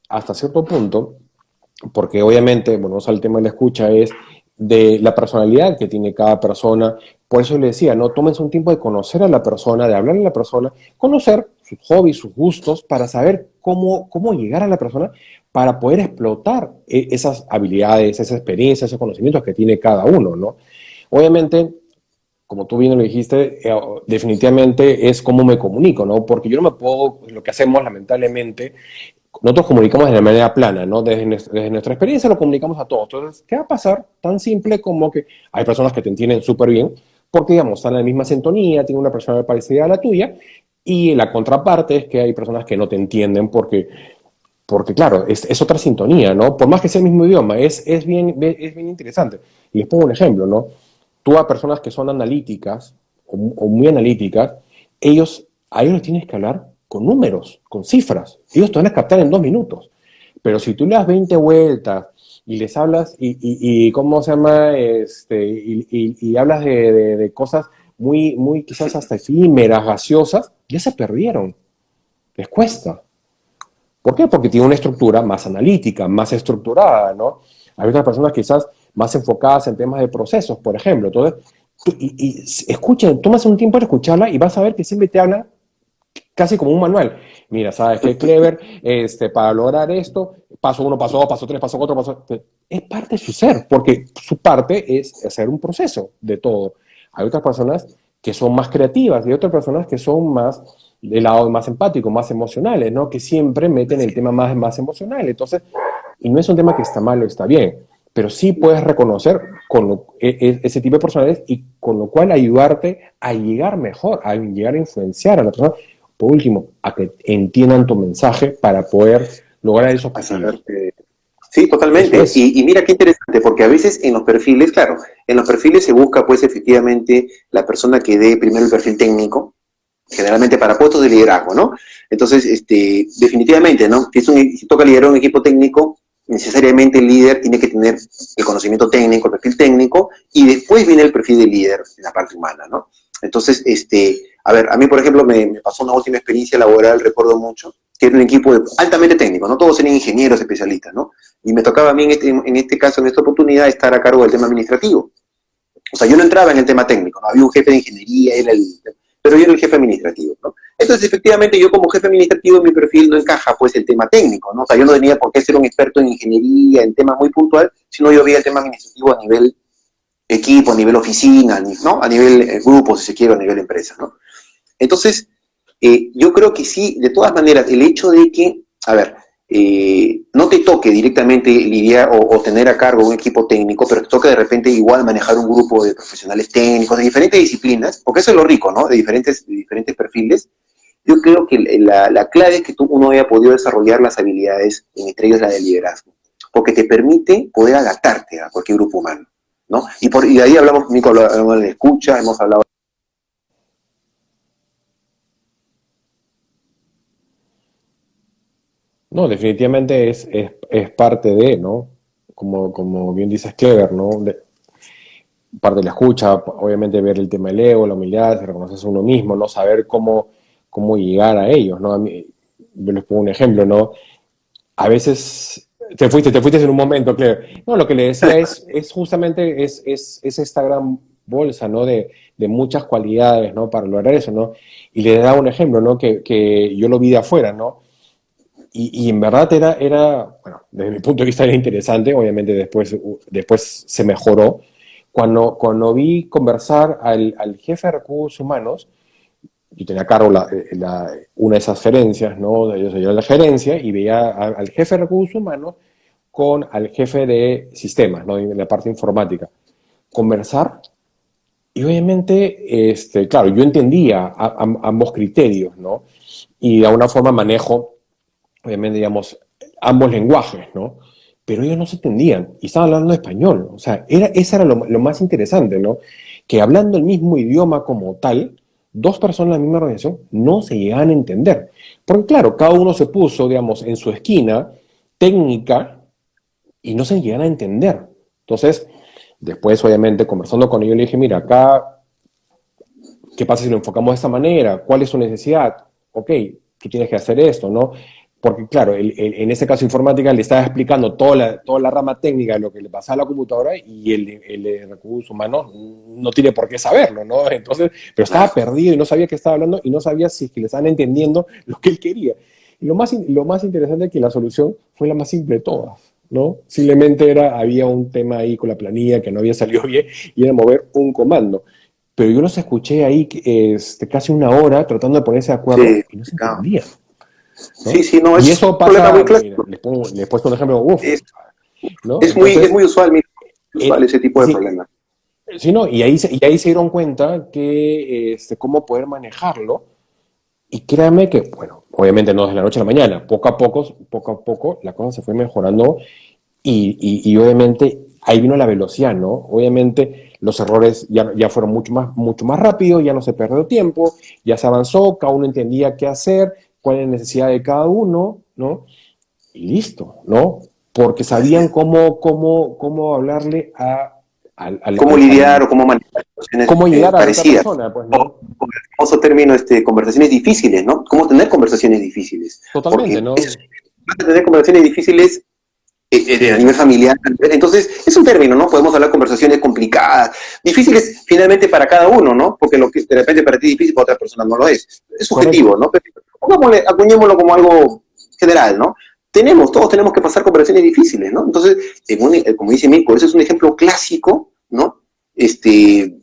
hasta cierto punto, porque obviamente, bueno, o sea, el tema de la escucha es de la personalidad que tiene cada persona. Por eso le decía, no tómense un tiempo de conocer a la persona, de hablarle a la persona, conocer sus hobbies, sus gustos, para saber cómo llegar a la persona, para poder explotar esas habilidades, esa experiencia, esos conocimientos que tiene cada uno, ¿no? Obviamente, como tú bien lo dijiste, definitivamente es cómo me comunico, ¿no? Porque yo no me puedo, lo que hacemos lamentablemente, nosotros comunicamos de manera plana, ¿no? Desde nuestra experiencia lo comunicamos a todos. Entonces, ¿qué va a pasar? Tan simple como que hay personas que te entienden súper bien, porque, digamos, están en la misma sintonía, tienen una persona parecida a la tuya, y la contraparte es que hay personas que no te entienden porque claro, es otra sintonía, ¿no? Por más que sea el mismo idioma, es bien interesante. Y les pongo un ejemplo, ¿no? Tú a personas que son analíticas o muy analíticas, a ellos les tienes que hablar con números, con cifras. Ellos te van a captar en 2 minutos. Pero si tú le das 20 vueltas y les hablas y ¿cómo se llama? Y hablas de cosas muy quizás hasta efímeras, gaseosas, ya se perdieron. Les cuesta. ¿Por qué? Porque tiene una estructura más analítica, más estructurada, ¿no? Hay otras personas quizás más enfocadas en temas de procesos, por ejemplo. Entonces, escuchen, tomas un tiempo para escucharla y vas a ver que siempre te habla casi como un manual. Mira, ¿sabes qué, Clever? Para lograr esto, paso uno, paso dos, paso tres, paso cuatro, paso... Es parte de su ser, porque su parte es hacer un proceso de todo. Hay otras personas que son más creativas y otras personas que son más del lado más empático, más emocionales, ¿no? Que siempre meten el tema más emocional. Entonces, y no es un tema que está mal o está bien, pero sí puedes reconocer ese tipo de personalidades y con lo cual ayudarte a llegar mejor, a llegar a influenciar a la persona. Por último, a que entiendan tu mensaje para poder lograr esos A objetivos. saber sí, Eso totalmente. es. Y mira qué interesante, porque a veces en los perfiles, claro, en los perfiles se busca pues efectivamente la persona que dé primero el perfil técnico, generalmente para puestos de liderazgo, ¿no? Entonces, definitivamente, ¿no? Si toca liderar un equipo técnico, necesariamente el líder tiene que tener el conocimiento técnico, el perfil técnico, y después viene el perfil de líder en la parte humana, ¿no? Entonces, a ver, a mí, por ejemplo, me pasó una última experiencia laboral, recuerdo mucho, que era un equipo altamente técnico, no todos eran ingenieros especialistas, ¿no? Y me tocaba a mí en este caso, en esta oportunidad, estar a cargo del tema administrativo. O sea, yo no entraba en el tema técnico, ¿no? Había un jefe de ingeniería, pero yo era el jefe administrativo, ¿no? Entonces, efectivamente, yo como jefe administrativo, en mi perfil no encaja, pues, el tema técnico, ¿no? O sea, yo no tenía por qué ser un experto en ingeniería, en temas muy puntuales, sino yo veía el tema administrativo a nivel equipo, a nivel oficina, ¿no? A nivel grupo, si se quiere, a nivel empresa, ¿no? Entonces, yo creo que sí, de todas maneras, el hecho de que, a ver, no te toque directamente lidiar o tener a cargo un equipo técnico, pero te toca de repente igual manejar un grupo de profesionales técnicos de diferentes disciplinas, porque eso es lo rico, ¿no? De diferentes perfiles. Yo creo que la clave es que uno haya podido desarrollar las habilidades, entre ellas la del liderazgo, porque te permite poder adaptarte a cualquier grupo humano, ¿no? Y de ahí hablamos, Nico, hablamos de escucha, hemos hablado. No, definitivamente es parte de, ¿no? Como bien dices, Clever, ¿no? Parte de la escucha, obviamente ver el tema del ego, la humildad, reconocerse a uno mismo, ¿no? Saber cómo llegar a ellos, ¿no? Yo les pongo un ejemplo, ¿no? A veces te fuiste en un momento, Clever. No, lo que le decía es justamente es esta gran bolsa, ¿no? De muchas cualidades, ¿no? Para lograr eso, ¿no? Y le daba un ejemplo, ¿no? Que yo lo vi de afuera, ¿no? Y en verdad bueno, desde mi punto de vista era interesante, obviamente después se mejoró. Cuando vi conversar al jefe de recursos humanos, yo tenía a cargo una de esas gerencias, ¿no? Yo soy la gerencia y veía al jefe de recursos humanos con al jefe de sistemas, ¿no? De la parte informática. Conversar y obviamente, claro, yo entendía ambos criterios, ¿no? Y de alguna forma manejo obviamente, digamos, ambos lenguajes, ¿no? Pero ellos no se entendían y estaban hablando español. O sea, esa era lo más interesante, ¿no? Que hablando el mismo idioma como tal, dos personas de la misma organización no se llegaban a entender. Porque claro, cada uno se puso, digamos, en su esquina técnica y no se llegaban a entender. Entonces, después, obviamente, conversando con ellos, le dije, mira, acá, ¿qué pasa si lo enfocamos de esta manera? ¿Cuál es su necesidad? Ok, tú tienes que hacer esto, ¿no? porque claro, en ese caso informática le estaba explicando toda la rama técnica de lo que le pasaba a la computadora y el de recursos humanos no tiene por qué saberlo, ¿no? Entonces, pero estaba Claro. perdido y no sabía qué estaba hablando y no sabía si es que le estaban entendiendo lo que él quería. Y lo más interesante es que la solución fue la más simple de todas, ¿no? Simplemente había un tema ahí con la planilla que no había salido bien y era mover un comando. Pero yo los escuché ahí casi una hora tratando de ponerse de acuerdo Sí, y no se complicado. entendían, Sí, ¿no? sí, no, Y es un eso problema muy pasa, mira, clásico. les he puesto un ejemplo, uff, Es, ¿no? es Entonces, muy usual, mira, usual eh, ese tipo de sí, problemas. sí, ¿no? Y ahí se dieron cuenta que cómo poder manejarlo. Y créanme que, bueno, obviamente no desde la noche a la mañana, poco a poco la cosa se fue mejorando y obviamente ahí vino la velocidad, ¿no? Obviamente los errores ya fueron mucho más rápidos, ya no se perdió tiempo, ya se avanzó, cada uno entendía qué hacer, cuál es la necesidad de cada uno, ¿no? Y listo, ¿no? Porque Así sabían es. cómo hablarle Cómo lidiar o cómo manejar situaciones cómo llegar a la otra parecidas. persona, pues, O, ¿no? con el famoso término, conversaciones difíciles, ¿no? Cómo tener conversaciones difíciles. Totalmente, Porque ¿no? vas a tener conversaciones difíciles a Sí, nivel familiar. Entonces, es un término, ¿no? Podemos hablar conversaciones complicadas, difíciles finalmente para cada uno, ¿no? Porque lo que de repente para ti es difícil, para otra persona no lo es. Es subjetivo, correcto, ¿no? Pero pongámosle, acuñémoslo como algo general, ¿no? Todos tenemos que pasar conversaciones difíciles, ¿no? Entonces, como dice Mirko, ese es un ejemplo clásico, ¿no? Este,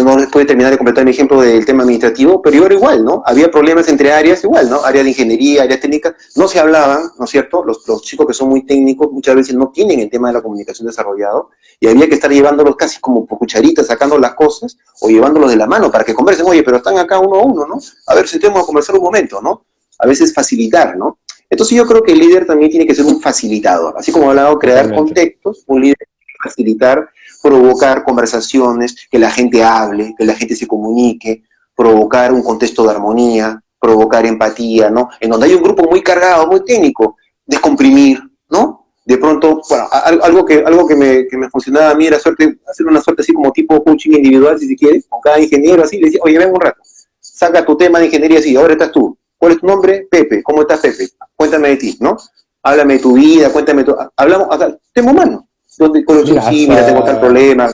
no puede terminar de completar mi ejemplo del tema administrativo, pero yo era igual, ¿no? Había problemas entre áreas igual, ¿no? Áreas de ingeniería, áreas técnicas, no se hablaban, ¿no es cierto? Los chicos que son muy técnicos muchas veces no tienen el tema de la comunicación desarrollado y había que estar llevándolos casi como por cucharitas, sacando las cosas o llevándolos de la mano para que conversen. Oye, pero están acá uno a uno, ¿no? A ver, sentemos a conversar un momento, ¿no? A veces facilitar, ¿no? Entonces yo creo que el líder también tiene que ser un facilitador, así como he hablado, crear totalmente. contextos, un líder tiene que facilitar, provocar conversaciones, que la gente hable, que la gente se comunique, provocar un contexto de armonía, provocar empatía, ¿no? En donde hay un grupo muy cargado, muy técnico, descomprimir, ¿no? De pronto, bueno, que me funcionaba a mí era hacer una suerte así como tipo coaching individual, si se quiere, con cada ingeniero así, le decía, oye, ven un rato, saca tu tema de ingeniería así, ahora estás tú. ¿Cuál es tu nombre? Pepe. ¿Cómo estás, Pepe? Cuéntame de ti, ¿no? Háblame de tu vida, cuéntame tu... Hablamos acá, tema humano. Donde Mira, sí, mira, tengo tal problema.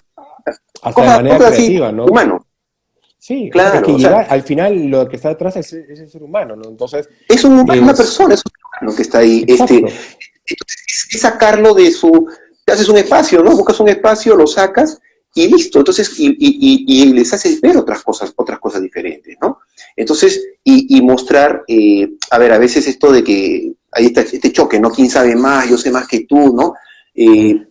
hasta de manera Cosas así, creativa, ¿no? humano. Sí, o sea, es Claro, que o sea, llegar, al final lo que está detrás es el ser humano, ¿no? Entonces, es un humano, una es persona, es un humano que está ahí. exacto, Es sacarlo de su, te haces un espacio, ¿no? Buscas un espacio, lo sacas y listo. Entonces, y les haces ver otras cosas diferentes, ¿no? Entonces, y mostrar, a ver, a veces esto de que hay este choque, ¿no? ¿Quién sabe más? Yo sé más que tú, ¿no? mm, Eh,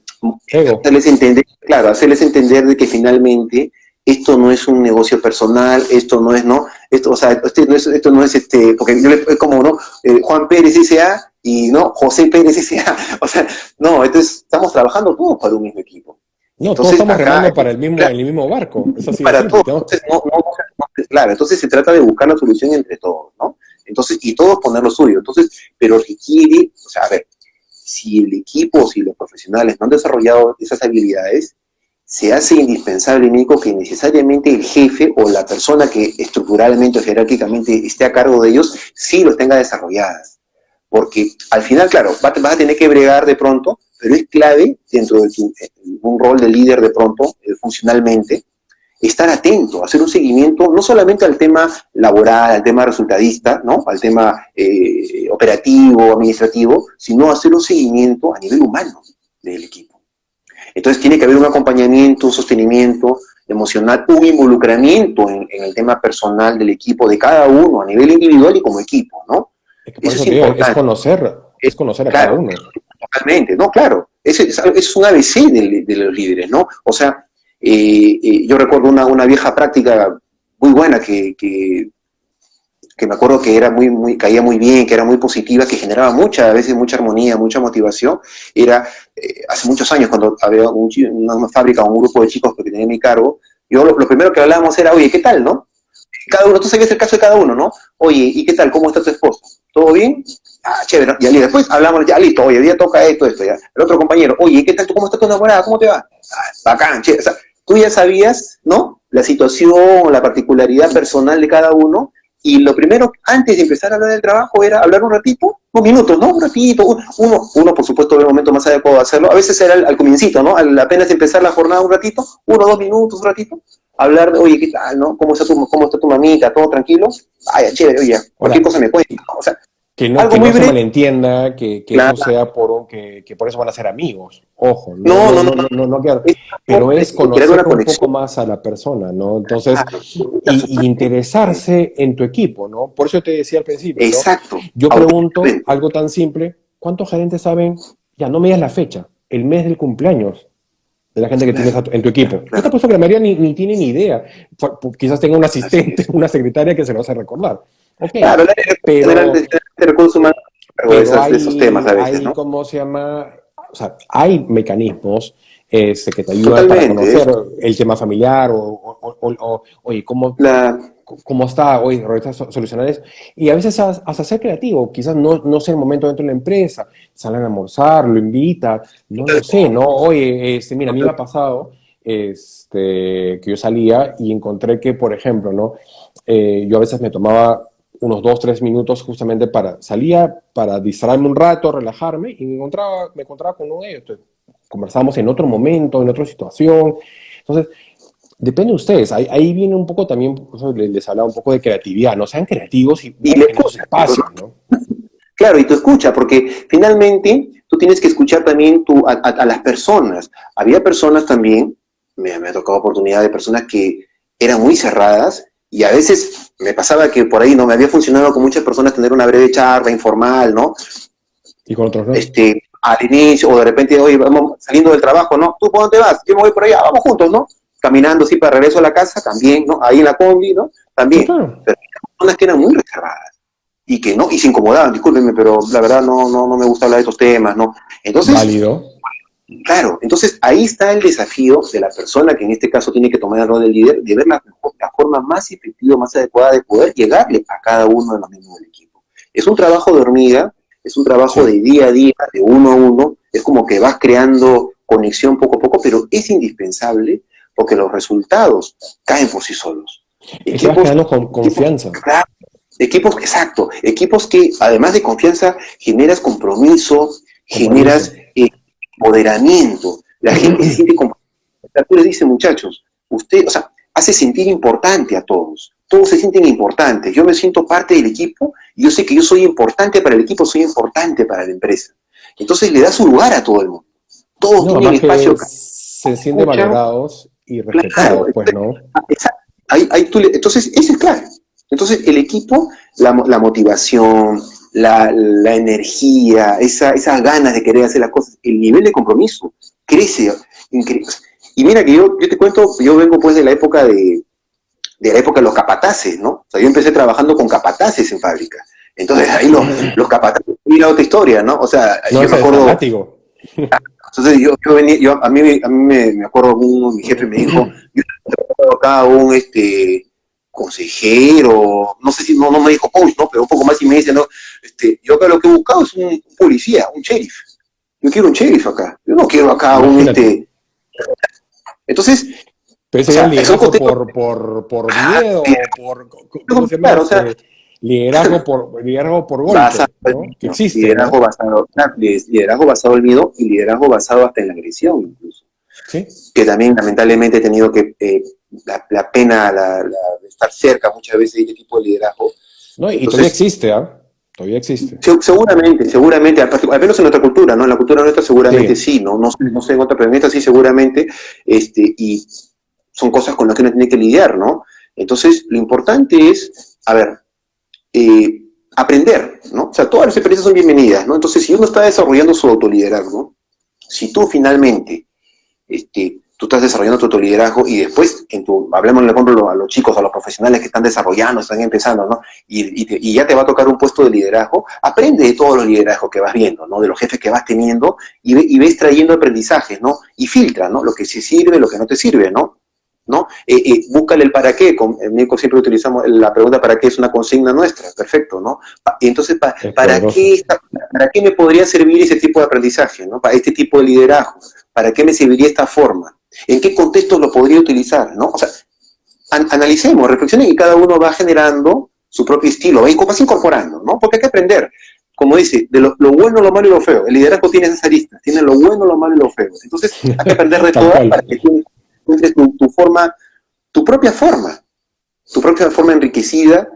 ego, hacerles entender, claro, hacerles entender de que finalmente esto no es un negocio personal, esto no es, ¿no? Esto, o sea, esto no es porque yo es como, ¿no? Juan Pérez S.A. y, ¿no? José Pérez S.A. O sea, no, entonces estamos trabajando todos para un mismo equipo. no, todos Entonces, estamos acá, remando para claro, el mismo barco, es así de para simple, todos. Entonces, claro, entonces se trata de buscar la solución entre todos, ¿no? Entonces, y todos poner lo suyo. Entonces, pero requiere, o sea, a ver, si el equipo, si los profesionales no han desarrollado esas habilidades, se hace indispensable, Nico, que necesariamente el jefe o la persona que estructuralmente o jerárquicamente esté a cargo de ellos, sí los tenga desarrolladas. Porque al final, claro, vas a tener que bregar de pronto, pero es clave dentro de un rol de líder de pronto, funcionalmente, estar atento, hacer un seguimiento no solamente al tema laboral, al tema resultadista, ¿no? Al tema operativo, administrativo, sino hacer un seguimiento a nivel humano del equipo. Entonces tiene que haber un acompañamiento, un sostenimiento emocional, un involucramiento en el tema personal del equipo, de cada uno, a nivel individual y como equipo, ¿no? es que por Eso eso es te digo, importante. es conocer a cada Claro, uno. totalmente, no, claro. Es un ABC de los líderes, ¿no? O sea, yo recuerdo una vieja práctica muy buena que me acuerdo que era caía muy bien, que era muy positiva, que generaba a veces mucha armonía, mucha motivación. Era hace muchos años, cuando había una fábrica, un grupo de chicos que tenía en mi cargo, yo lo primero que hablábamos era, oye, ¿qué tal, no? Cada uno, tú sabías el caso de cada uno, ¿no? Oye, ¿y qué tal? ¿Cómo está tu esposo? ¿Todo bien? Ah, chévere. Y después hablamos, ya listo, oye, día toca esto, ya. El otro compañero, oye, ¿y qué tal? ¿Cómo está tu enamorada? ¿Cómo te va? Ah, bacán, chévere. O sea, tú ya sabías, ¿no? La situación, la particularidad personal de cada uno y lo primero, antes de empezar a hablar del trabajo, era hablar un ratito, unos minutos, ¿no? Un ratito, uno por supuesto, en el momento más adecuado de hacerlo, a veces era al comiencito, ¿no? Al apenas empezar la jornada un ratito, 1 o 2 minutos, un ratito, hablar de, oye, ¿qué tal, no? Cómo está tu mamita? ¿Todo tranquilo? Ay, chévere, oye, Ahora, cualquier cosa me cuenta, ¿no? O sea, que algo muy no se breve, malentienda, que eso claro. sea que por eso van a ser amigos. Ojo, No, no, no, no, no quiero. es Pero es crear conocer una un poco conexión, más a la persona, ¿no? Entonces, claro, y interesarse en tu equipo, ¿no? Por eso te decía al principio, ¿no? exacto, Yo pregunto auténticamente, algo tan simple, ¿cuántos gerentes saben, ya no me digas la fecha, el mes del cumpleaños de la gente que tienes claro, en tu equipo? claro, Yo te claro, apuesto que la mayoría ni tiene ni idea. Quizás tenga un así asistente, es. una secretaria que se lo hace recordar. Ok, Claro, el área general pero de recursos humanos cargo pero de esos temas a veces, ¿no? ¿cómo se llama? O sea, hay mecanismos que te ayudan para Totalmente, conocer el tema familiar oye, la, cómo está, oye, ahorita solucionar eso. Y a veces hasta ser creativo, quizás no sea el momento dentro de la empresa, salen a almorzar, lo invita, no lo sé, ¿no? Oye, mira, a mí me ha pasado que yo salía y encontré que, por ejemplo, ¿no? Yo a veces me tomaba unos 2, 3 minutos justamente salía para distraerme un rato, relajarme y me encontraba con uno de ellos. Entonces, conversábamos en otro momento, en otra situación. Entonces, depende de ustedes. Ahí viene un poco también, por eso les hablaba un poco de creatividad. No sean creativos y y le busquen esos escucha, digo, espacios, ¿no? ¿no? Claro, y tú escucha, porque finalmente tú tienes que escuchar también a las personas. Había personas también, me ha tocado oportunidad de personas que eran muy cerradas y a veces me pasaba que por ahí no me había funcionado con muchas personas tener una breve charla informal, ¿no? Y con otros no. Al inicio, o de repente, oye, vamos saliendo del trabajo, ¿no? ¿Tú por dónde vas? Yo me voy por allá, vamos juntos, ¿no? Caminando así para regreso a la casa, también, ¿no? Ahí en la combi, ¿no? Sí, También. claro. Pero hay personas que eran muy reservadas y que no, y se incomodaban, discúlpenme, pero la verdad no me gusta hablar de estos temas, ¿no? Entonces, Válido. claro, entonces ahí está el desafío de la persona que en este caso tiene que tomar el rol del líder, de ver la forma más efectiva, más adecuada de poder llegarle a cada uno de los miembros del equipo. Es un trabajo de hormiga, es un trabajo Sí. de día a día, de uno a uno, es como que vas creando conexión poco a poco, pero es indispensable porque los resultados caen por sí solos. Es que vas Equipos, creando confianza. claro, equipos, exacto, equipos que además de confianza generas compromiso, Compromiso. generas empoderamiento. La gente se siente comprometida. Tú le dices, muchachos, usted, o sea, hace sentir importante a todos. Todos se sienten importantes. Yo me siento parte del equipo y yo sé que yo soy importante para el equipo, soy importante para la empresa. Entonces le da su lugar a todo el mundo. Todos No, tienen además espacio, que se sienten escuchan, valorados y claro. respetados, pues, ¿no? Exacto. Entonces, eso es clave. Entonces, el equipo, la motivación, la energía, esas ganas de querer hacer las cosas, el nivel de compromiso crece. Increíble. Y mira que yo te cuento, yo vengo pues de la época de los capataces, ¿no? O sea, yo empecé trabajando con capataces en fábrica. Entonces, ahí los capataces, mira otra historia, ¿no? O sea, No, yo me ese es el acuerdo, látigo. entonces a mí me acuerdo uno, mi jefe me dijo, yo acá un consejero, no sé si no me dijo coach, ¿no? Pero un poco más y me dice, no, yo acá lo que he buscado es un policía, un sheriff. Yo quiero un sheriff acá. Yo no quiero acá Imagínate. Entonces, Pero o ese era sea, son liderazgo contextos por miedo, ¿cómo se llama? claro, o sea, Liderazgo por basado golpe, en el ¿no? Que miedo, existe, ¿no? liderazgo basado en el miedo y liderazgo basado hasta en la agresión incluso. Sí. Que también lamentablemente he tenido que, la pena de estar cerca muchas veces de este tipo de liderazgo. No, y todavía Entonces, existe, ¿ah? Todavía existe. seguramente, al menos en nuestra cultura, ¿no? En la cultura nuestra seguramente Sí. sí, ¿no? No sé en otra, pero en esta sí seguramente, y son cosas con las que uno tiene que lidiar, ¿no? Entonces, lo importante es, a ver, aprender, ¿no? O sea, todas las experiencias son bienvenidas, ¿no? Entonces, si uno está desarrollando su autoliderazgo, si tú finalmente tú estás desarrollando tu autoliderazgo y después, hablemos por ejemplo a los chicos, a los profesionales que están desarrollando, están empezando, ¿no? Y ya te va a tocar un puesto de liderazgo, aprende de todos los liderazgos que vas viendo, ¿no? De los jefes que vas teniendo y ves trayendo aprendizajes, ¿no? Y filtra, ¿no? Lo que sí sirve, lo que no te sirve, ¿no? ¿No? Búscale el para qué. En México siempre utilizamos la pregunta para qué, es una consigna nuestra, perfecto, ¿no? Y entonces, Es poderoso. ¿para qué me podría servir ese tipo de aprendizaje, ¿no? Para este tipo de liderazgo, ¿para qué me serviría esta forma? ¿En qué contexto lo podría utilizar, ¿no? O sea, analicemos, reflexionen y cada uno va generando su propio estilo, vas incorporando, ¿no? Porque hay que aprender, como dice, de lo bueno, lo malo y lo feo. El liderazgo tiene esas aristas, tiene lo bueno, lo malo y lo feo. Entonces hay que aprender de Tal todas cual. para que tú encuentres tu forma, tu propia forma, tu propia forma enriquecida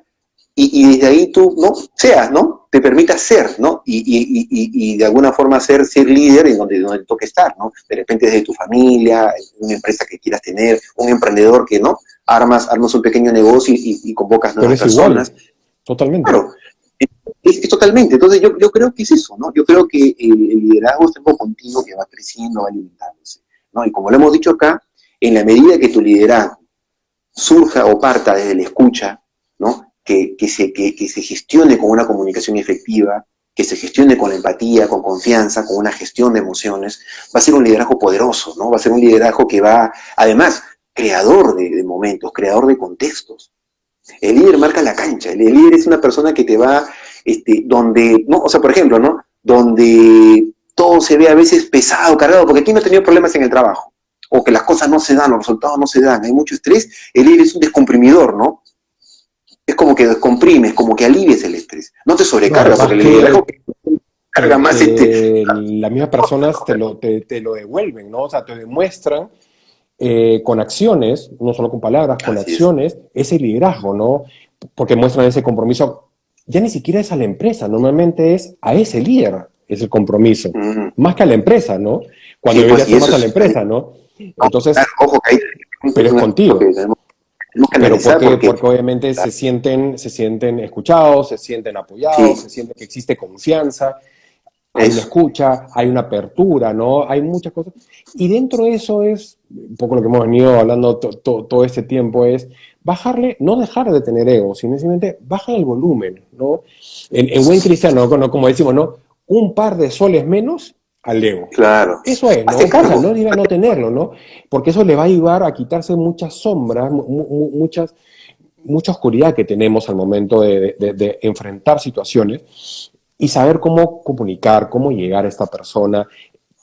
y desde ahí tú, ¿no? Seas, ¿no? Te permitas ser, ¿no? Y de alguna forma ser líder en donde toque estar, ¿no? De repente desde tu familia, una empresa que quieras tener, un emprendedor que, ¿no? Armas un pequeño negocio y convocas Pero nuevas es igual, personas. totalmente. Claro, es totalmente. Entonces yo creo que es eso, ¿no? Yo creo que el liderazgo es algo continuo que va creciendo, va alimentándose, ¿no? Y como lo hemos dicho acá, en la medida que tu liderazgo surja o parta desde la escucha, ¿no? Que se gestione con una comunicación efectiva, que se gestione con empatía, con confianza, con una gestión de emociones, va a ser un liderazgo poderoso, ¿no? Va a ser un liderazgo que va, además, creador de momentos, creador de contextos. El líder marca la cancha, el líder es una persona que te va, donde, ¿no? O sea, por ejemplo, ¿no? Donde todo se ve a veces pesado, cargado, porque ¿quién no ha tenido problemas en el trabajo? O que las cosas no se dan, los resultados no se dan, hay mucho estrés, el líder es un descomprimidor, ¿no? Es como que descomprimes, como que alivies el estrés. No te No, sobrecarga, además porque el liderazgo que carga más las mismas personas te lo devuelven, ¿no? O sea, te demuestran con acciones, no solo con palabras, con Así es. acciones, ese liderazgo, ¿no? Porque muestran ese compromiso. Ya ni siquiera es a la empresa, normalmente es a ese líder, es el compromiso, Mm, más que a la empresa, ¿no? Cuando sí, debería pues, y ser eso más a la es, empresa, ¿no? claro, Entonces, ojo, que ahí pero es es un aspecto que contigo. tenemos que Pero analizar porque, porque obviamente claro, se sienten escuchados, se sienten apoyados, sí, se siente que existe confianza, hay una eso. escucha, hay una apertura, ¿no? Hay muchas cosas. Y dentro de eso es, un poco lo que hemos venido hablando todo este tiempo, es bajarle, no dejar de tener ego, sino simplemente baja el volumen, ¿no? En buen cristiano, ¿no? Como decimos, ¿no? Un par de soles menos al ego. Claro. Eso es, ¿no? Hazte O sea, cargo. no diga no tenerlo, ¿no? Porque eso le va a ayudar a quitarse muchas sombras, mucha oscuridad que tenemos al momento de enfrentar situaciones y saber cómo comunicar, cómo llegar a esta persona,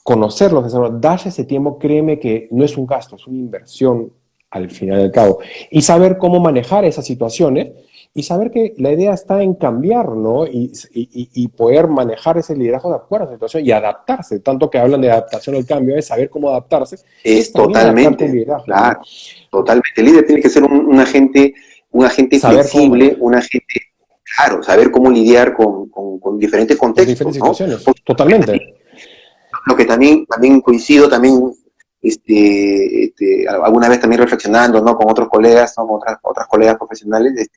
conocerlos, darse ese tiempo, créeme que no es un gasto, es una inversión al final del cabo. Y saber cómo manejar esas situaciones y saber que la idea está en cambiar, ¿no? Y poder manejar ese liderazgo de acuerdo a la situación y adaptarse. Tanto que hablan de adaptación al cambio, es saber cómo adaptarse, es Es también adaptar tu totalmente, liderazgo, ¿no? claro, totalmente. El líder tiene que ser un agente Saber cómo flexible, manejar un agente, claro, saber cómo lidiar con diferentes con diferentes contextos, ¿no? situaciones. Totalmente. Lo que también coincido, también, alguna vez también reflexionando, ¿no? Con otros colegas, ¿no? Con otras colegas profesionales,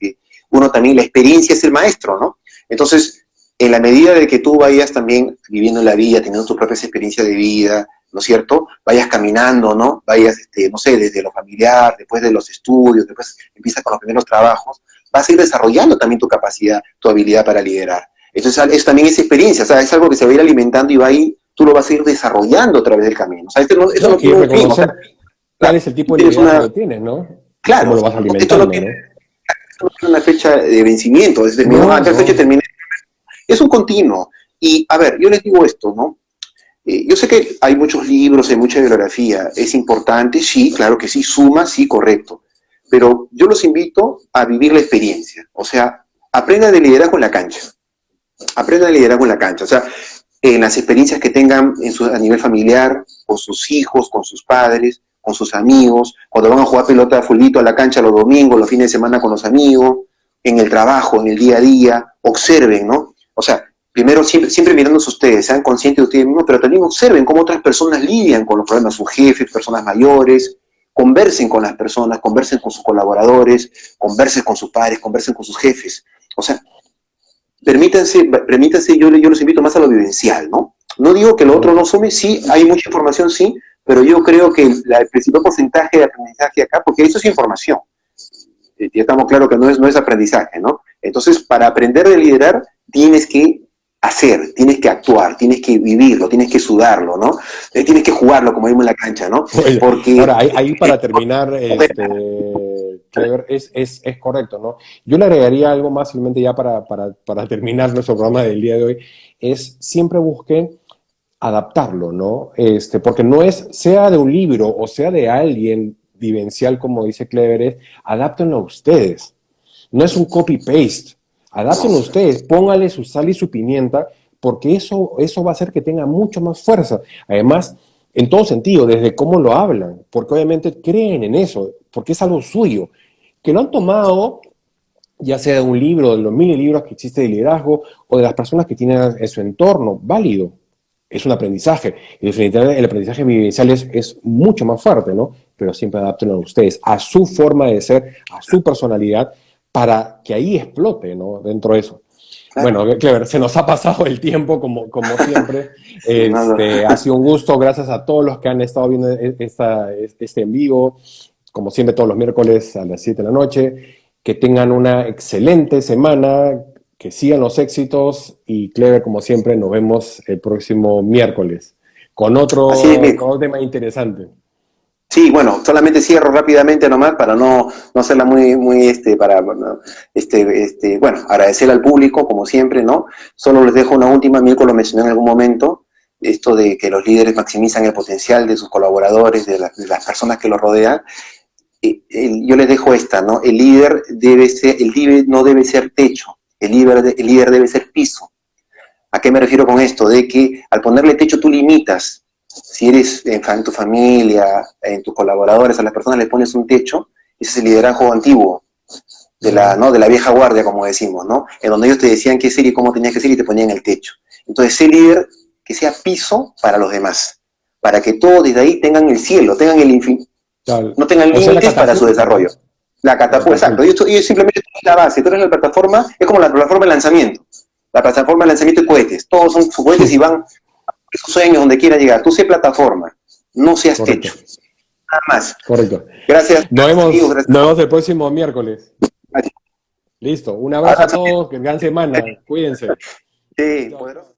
uno también, la experiencia es el maestro, ¿no? Entonces, en la medida de que tú vayas también viviendo la vida, teniendo tus propias experiencias de vida, ¿no es cierto? Vayas caminando, ¿no? Vayas, no sé, desde lo familiar, después de los estudios, después empiezas con los primeros trabajos, vas a ir desarrollando también tu capacidad, tu habilidad para liderar. Entonces, eso también es experiencia, o sea, es algo que se va a ir alimentando y va a ir, tú lo vas a ir desarrollando a través del camino. O sea, eso ¿No? no Y tiene un fin, o sea, reconocer cuál claro, es el tú tipo de tienes liderazgo una, que tienes, ¿no? Y cómo claro, lo vas esto no alimentando, tiene, ¿no? esto no tiene una fecha de vencimiento, es decir, No, tal fecha no. termina. Es un continuo. Y, a ver, yo les digo esto, ¿no? Yo sé que hay muchos libros, hay mucha bibliografía, es importante, sí, claro que sí, suma, sí, correcto. Pero yo los invito a vivir la experiencia. O sea, aprendan de liderazgo en la cancha. Aprendan de liderazgo en la cancha. O sea, en las experiencias que tengan a nivel familiar, con sus hijos, con sus padres, con sus amigos, cuando van a jugar pelota de fulbito a la cancha los domingos, los fines de semana con los amigos, en el trabajo, en el día a día, observen, ¿no? O sea, primero siempre mirándose ustedes, sean conscientes de ustedes mismos, pero también observen cómo otras personas lidian con los problemas, sus jefes, personas mayores, conversen con las personas, conversen con sus colaboradores, conversen con sus padres, conversen con sus jefes. O sea, permítanse, yo los invito más a lo vivencial, ¿no? No digo que lo otro no sume, sí, hay mucha información, sí, pero yo creo que el principal porcentaje de aprendizaje acá, porque eso es información, ya estamos claros que no es aprendizaje, ¿no? Entonces, para aprender de liderar, tienes que hacer, tienes que actuar, tienes que vivirlo, tienes que sudarlo, ¿no? Tienes que jugarlo, como vimos en la cancha, ¿no? Oye, Porque ahora, ahí para terminar, Clever, es correcto, ¿no? Yo le agregaría algo más, simplemente ya para terminar nuestro programa del día de hoy, es siempre busquen adaptarlo, ¿no? Porque no es, sea de un libro o sea de alguien vivencial, como dice Clever, es adáptenlo a ustedes. No es un copy-paste. Adapten ustedes, póngale su sal y su pimienta, porque eso va a hacer que tenga mucho más fuerza. Además, en todo sentido, desde cómo lo hablan, porque obviamente creen en eso, porque es algo suyo, que lo han tomado ya sea de un libro, de los mil libros que existe de liderazgo, o de las personas que tienen en su entorno, válido. Es un aprendizaje. Y definitivamente el aprendizaje vivencial es mucho más fuerte, ¿no? Pero siempre adapten a ustedes, a su forma de ser, a su personalidad, para que ahí explote, ¿no? Dentro de eso. Claro. Bueno, Clever, se nos ha pasado el tiempo como siempre. Sí, no, no. Ha sido un gusto, gracias a todos los que han estado viendo este en vivo, como siempre todos los miércoles a las 7 de la noche. Que tengan una excelente semana, que sigan los éxitos y Clever, como siempre, nos vemos el próximo miércoles con Así es, con otro tema interesante. sí, bueno, solamente cierro rápidamente nomás para no hacerla bueno, bueno, agradecer al público, como siempre, ¿no? Solo les dejo una última, Mirko lo mencioné en algún momento, esto de que los líderes maximizan el potencial de sus colaboradores, de las personas que los rodean. Yo les dejo esta, ¿no? El líder no debe ser techo, el líder debe ser piso. ¿A qué me refiero con esto? De que al ponerle techo tú limitas. Si eres en tu familia, en tus colaboradores, a las personas les pones un techo, ese es el liderazgo antiguo, ¿no? De la vieja guardia, como decimos, ¿no? En donde ellos te decían qué ser y cómo tenías que ser y te ponían el techo. Entonces, ser líder que sea piso para los demás, para que todos desde ahí tengan el cielo, tengan el infinito, no tengan límites para su desarrollo. La catapulta, exacto. Ellos simplemente tienen la base. Tú eres la plataforma, es como la plataforma de lanzamiento. La plataforma de lanzamiento de cohetes. Todos son sus cohetes y van a sus sueños donde quiera llegar. Tú sé plataforma, no seas techo. Nada más. Correcto. Gracias. Nos vemos el próximo miércoles. Gracias. Listo. Un abrazo a todos. Que gran semana. Cuídense. Sí, poderoso.